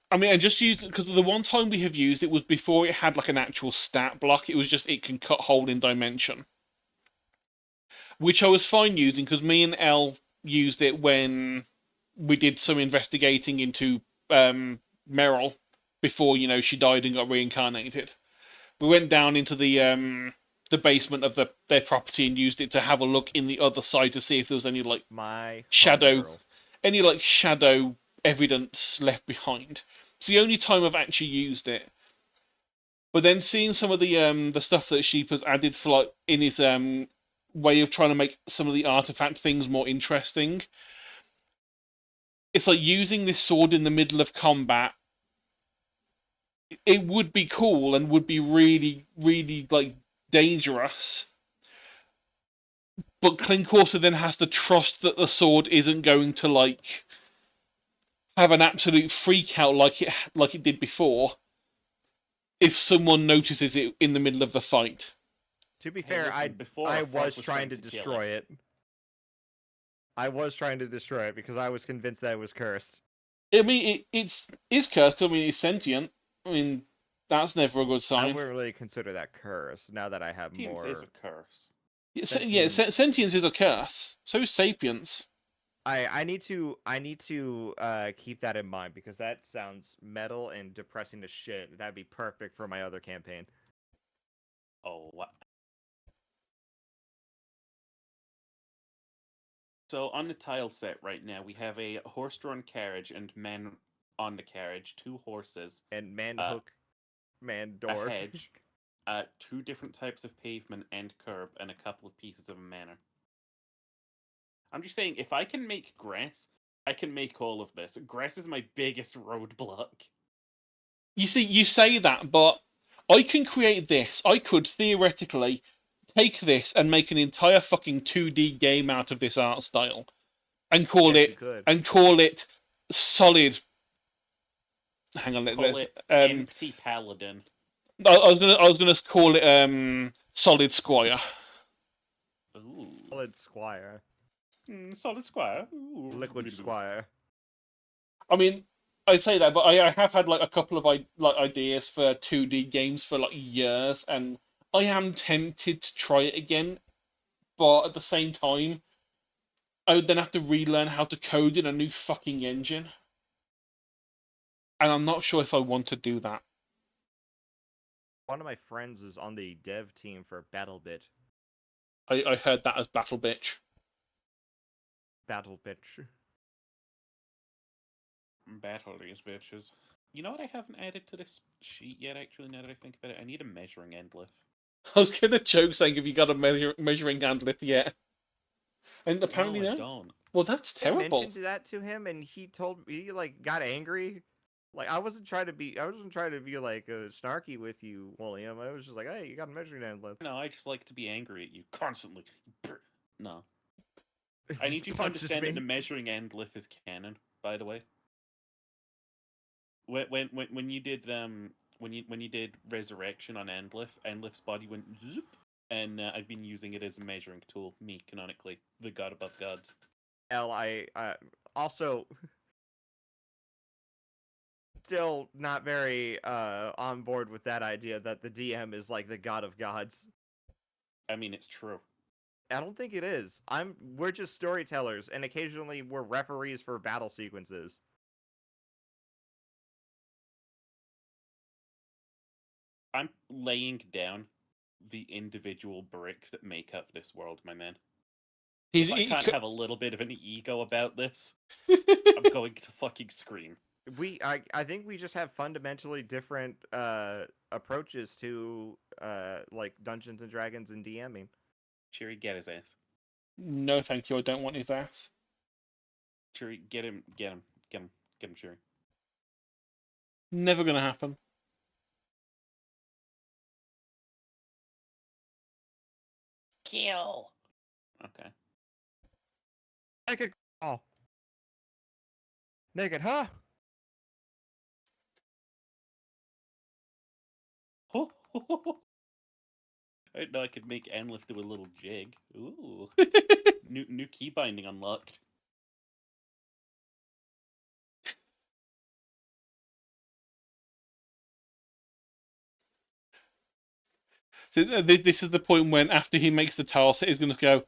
I mean, I just used it because the one time we have used it was before it had like an actual stat block. It was just it can cut hole in dimension. Which I was fine using because me and Elle used it when we did some investigating into Meryl before she died and got reincarnated. We went down into the basement of their property and used it to have a look in the other side to see if there was any like My shadow homegirl. any like shadow evidence left behind. It's the only time I've actually used it. But then seeing some of the stuff that Sheep has added for like in his way of trying to make some of the artifact things more interesting. It's like using this sword in the middle of combat. It would be cool and would be really, really like dangerous. But Clink also then has to trust that the sword isn't going to like have an absolute freak out like it did before if someone notices it in the middle of the fight. To be Hey, fair, listen, before I a frog was trying to kill destroy it. I was trying to destroy it because I was convinced that it was cursed. I mean, it's cursed. I mean, it's sentient. I mean, that's never a good I sign. wouldn't really consider that curse now that I have Sentience more. is a curse. Yeah, sentience. sentience is a curse. So is sapience. I need to keep that in mind because that sounds metal and depressing as shit. That'd be perfect for my other campaign. Oh, what? So on the tile set right now, we have a horse-drawn carriage and men on the carriage, 2 horses, And man Uh, hook, man a door. hedge, 2 different types of pavement and curb, and a couple of pieces of a manor. I'm just saying, if I can make grass, I can make all of this. Grass is my biggest roadblock. You see, you say that, but I can create this. I could theoretically take this and make an entire fucking 2D game out of this art style, and call Yes, you it could. solid. Hang on, Call let's. it Empty Paladin. I was gonna call it Solid Squire. Ooh. Solid Squire. Solid Squire. Ooh. Liquid Squire. I mean, I'd say that, but I have had like a couple of ideas for 2D games for like years, and I am tempted to try it again. But at the same time, I would then have to relearn how to code in a new fucking engine, and I'm not sure if I want to do that. One of my friends is on the dev team for BattleBit. I heard that as Battle Bitch. BattleBitch. Battle these bitches. You know what I haven't added to this sheet yet, actually, now that I think about it? I need a measuring endlith. I was gonna joke saying, "Have you got a measuring handlet yet?" And apparently no, I no. don't. Well, that's I terrible. mentioned that to him, and he like got angry. Like I wasn't trying to be like snarky with you, William. I was just like, hey, you got a measuring handlet. No, I just like to be angry at you constantly. No. I Just need you to punches understand that me. the measuring endlith is canon, by the way. When you did when you did resurrection on Endlith's body went zoop, and I've been using it as a measuring tool. Me canonically, the god above gods. I also still not very on board with that idea that the DM is like the god of gods. I mean, it's true. I don't think it is. We're just storytellers, and occasionally we're referees for battle sequences. I'm laying down the individual bricks that make up this world, my man. If I can't have a little bit of an ego about this, I'm going to fucking scream. I think we just have fundamentally different approaches to like Dungeons and Dragons and DMing. Cheery, get his ass. No, thank you. I don't want his ass. Cheery, get him, Cheery. Never gonna happen. Kill. Okay. Naked. Oh. Naked, huh? I didn't know I could make Endlith do a little jig. Ooh. New key binding unlocked. So this is the point when after he makes the tile set, he's gonna go,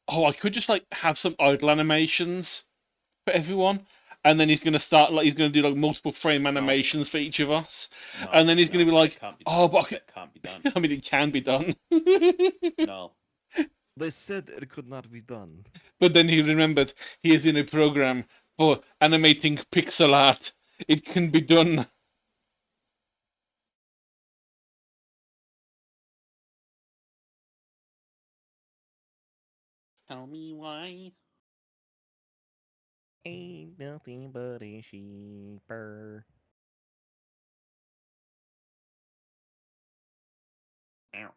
"Oh, I could just like have some idle animations for everyone," and then he's gonna start like he's gonna do like multiple frame No. animations for each of us, No, and then he's gonna be like, that can't be "Oh, done. but I, That can't be done. I mean, it can be done." No. They said it could not be done. But then he remembered he is in a program for animating pixel art. It can be done. Tell me why. Ain't nothing but a sheeper. Ow.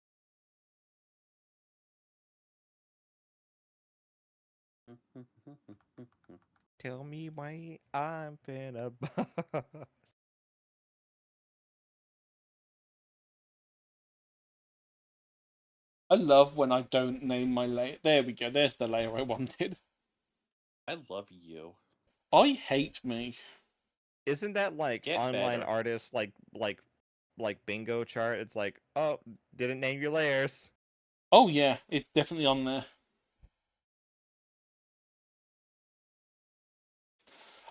Tell me why I'm finna bust. I love when I don't name my layer. There we go. There's the layer I wanted. I love you. I hate me. Isn't that like Get online better. artists like bingo chart? It's like, oh, didn't name your layers. Oh yeah, it's definitely on there.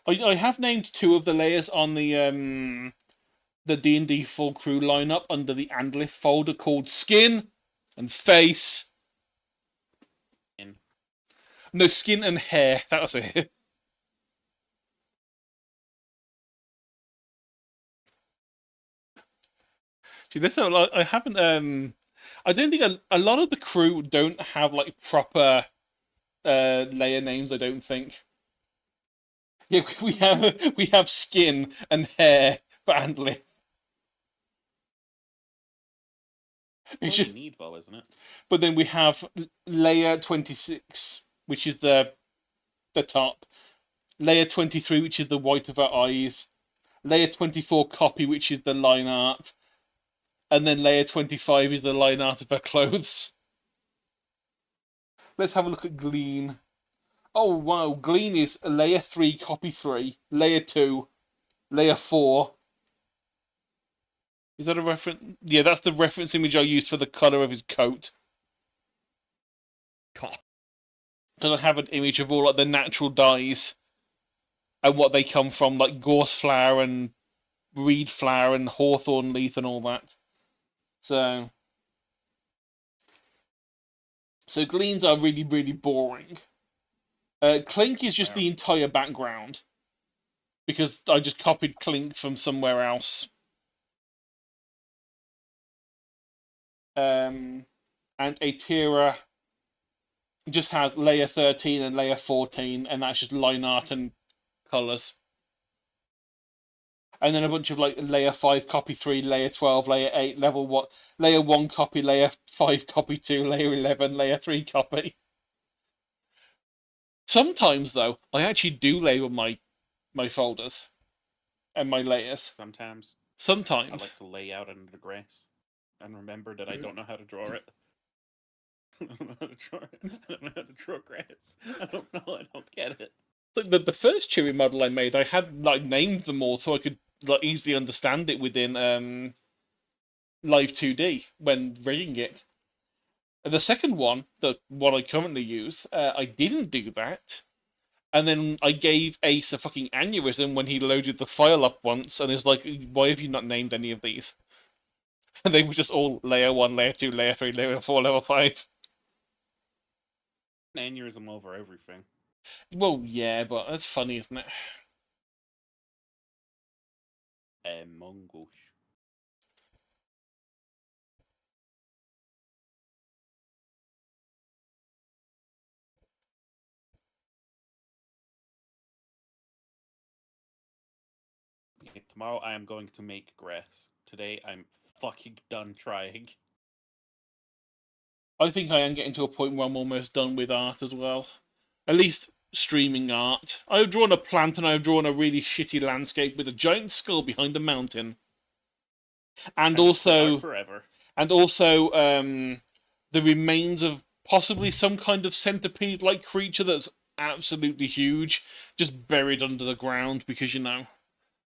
I have named 2 of the layers on the D&D full crew lineup under the Andlith folder called Skin and Face. In. No, Skin and Hair. That was it. See, this I haven't. I don't think a lot of the crew don't have like proper layer names. I don't think. Yeah, we have Skin and Hair for Andlith. It's all you need, though, isn't it? But then we have layer 26, which is the top. Layer 23, which is the white of her eyes. Layer 24 copy, which is the line art. And then layer 25 is the line art of her clothes. Let's have a look at Glean. Oh wow, Glean is layer 3, copy 3, layer 2, layer 4. Is that a reference? Yeah, that's the reference image I used for the colour of his coat. Because I have an image of all like the natural dyes and what they come from, like gorse flower and reed flower and hawthorn leaf and all that. So Gleans are really, really boring. Clink is just the entire background. Because I just copied Clink from somewhere else. And Atira just has layer 13 and layer 14, and that's just line art and colours. And then a bunch of like layer 5 copy 3, layer 12, layer 8, level 1, layer 1 copy, layer 5 copy 2, layer 11, layer 3 copy. Sometimes though, I actually do label my folders and my layers. Sometimes. Sometimes. I like to lay out under the grass and remember that I don't know how to draw it. I don't know how to draw it. I don't know how to draw grass. I don't know. I don't get it. Like the first Chewy model I made, I had like named them all so I could like easily understand it within Live 2D when rigging it. And the second one, the one I currently use, I didn't do that. And then I gave Ace a fucking aneurysm when he loaded the file up once, and he was like, "Why have you not named any of these?" And they were just all layer 1, layer 2, layer 3, layer 4, level 5. An aneurysm over everything. Well, yeah, but that's funny, isn't it? Mongoose. Yeah, tomorrow I am going to make grass. Today I'm fucking done trying. I think I am getting to a point where I'm almost done with art as well. At least streaming art. I've drawn a plant and I've drawn a really shitty landscape with a giant skull behind a mountain. And also forever. And also the remains of possibly some kind of centipede-like creature that's absolutely huge, just buried under the ground because, you know,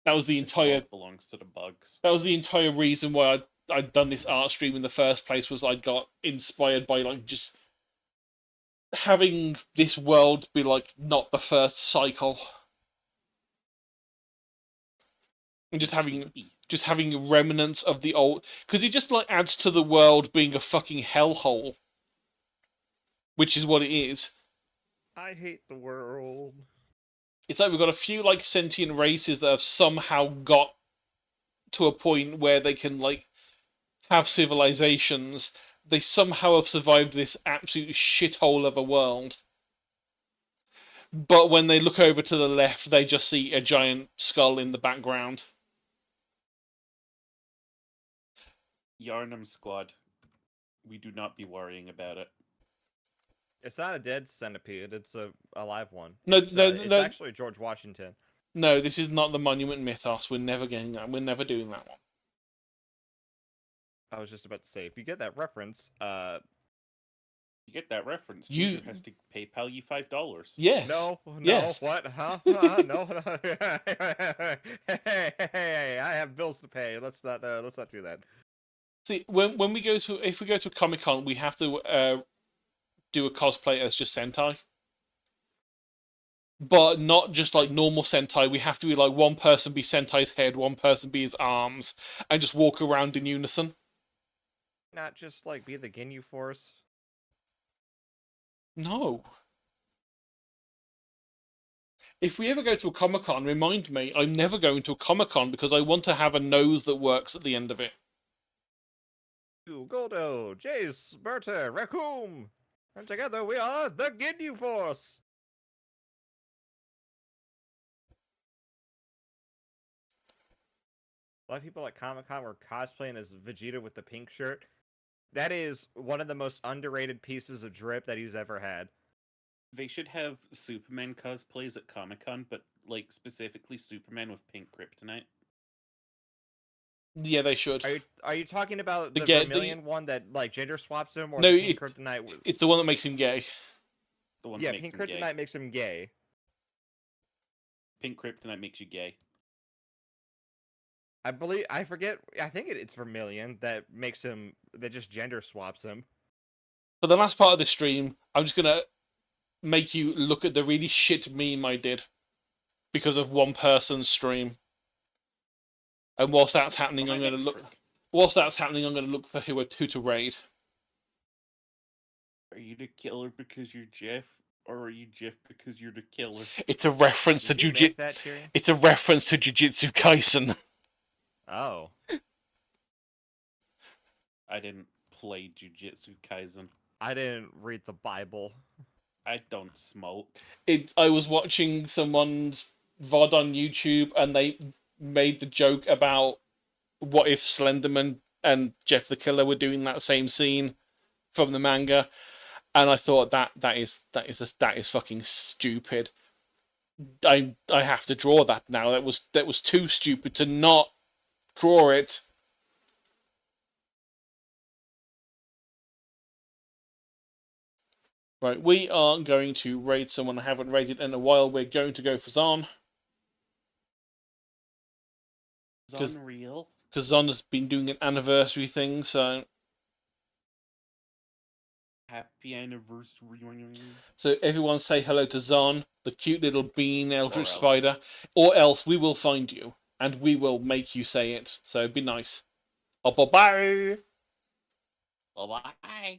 that was the entire belongs to the bugs. That was the entire reason why I'd done this art stream in the first place, was I got inspired by like just having this world be like not the first cycle. And just It having should be. remnants of the old, because it just like adds to the world being a fucking hellhole, which is what it is. I hate the world. It's like we've got a few like sentient races that have somehow got to a point where they can like have civilizations. They somehow have survived this absolute shithole of a world. But when they look over to the left, they just see a giant skull in the background. Yarnum Squad. We do not be worrying about it. It's not a dead centipede. It's a alive one. No, It's actually George Washington. No, this is not the Monument Mythos. We're never getting that. We're never doing that one. I was just about to say, if you get that reference, You get that reference. You- Ginger has to PayPal you $5. Yes. no, Yes. what, huh? No, hey, I have bills to pay. Let's not do that. See, when we go to if we go to a Comic-Con, we have to do a cosplay as just Sentai. But not just like normal Sentai. We have to be like one person be Sentai's head, one person be his arms, and just walk around in unison. Not just like be the Ginyu Force. No. If we ever go to a Comic-Con, remind me, I'm never going to a Comic-Con because I want to have a nose that works at the end of it. Goldo, Jace, Berta, Raccoon, and together we are the Ginyu Force. A lot of people at Comic-Con were cosplaying as Vegeta with the pink shirt. That is one of the most underrated pieces of drip that he's ever had. They should have Superman cosplays at Comic-Con, but like specifically Superman with pink kryptonite. Yeah, they should. Are you talking about the The Vermilion one that like gender swaps him, or No, the pink kryptonite? It's the one that makes him gay. The one Yeah, that makes pink him kryptonite gay. makes him gay. Pink kryptonite makes you gay. I think it's Vermilion that makes him, that just gender swaps him. For the last part of the stream, I'm just gonna make you look at the really shit meme I did because of one person's stream. And whilst that's happening, For my I'm gonna next look. trick. Whilst that's happening, I'm gonna look for who to raid. Are you the killer because you're Jeff, or are you Jeff because you're the killer? It's a reference to Did you Jujitsu. make that, Tyrion? It's a reference to Jujutsu Kaisen. Oh. I didn't play Jujutsu Kaisen. I didn't read the Bible. I don't smoke. I was watching someone's VOD on YouTube, and they made the joke about what if Slenderman and Jeff the Killer were doing that same scene from the manga, and I thought that is fucking stupid. I have to draw that now. That was too stupid to not draw it. Right, we are going to raid someone I haven't raided in a while. We're going to go for Zon. Is unreal. Because Zon has been doing an anniversary thing, so... Happy anniversary. So everyone say hello to Zon, the cute little bean eldritch else. spider. Or else we will find you, and we will make you say it. So be nice. Oh, bye-bye! Bye-bye.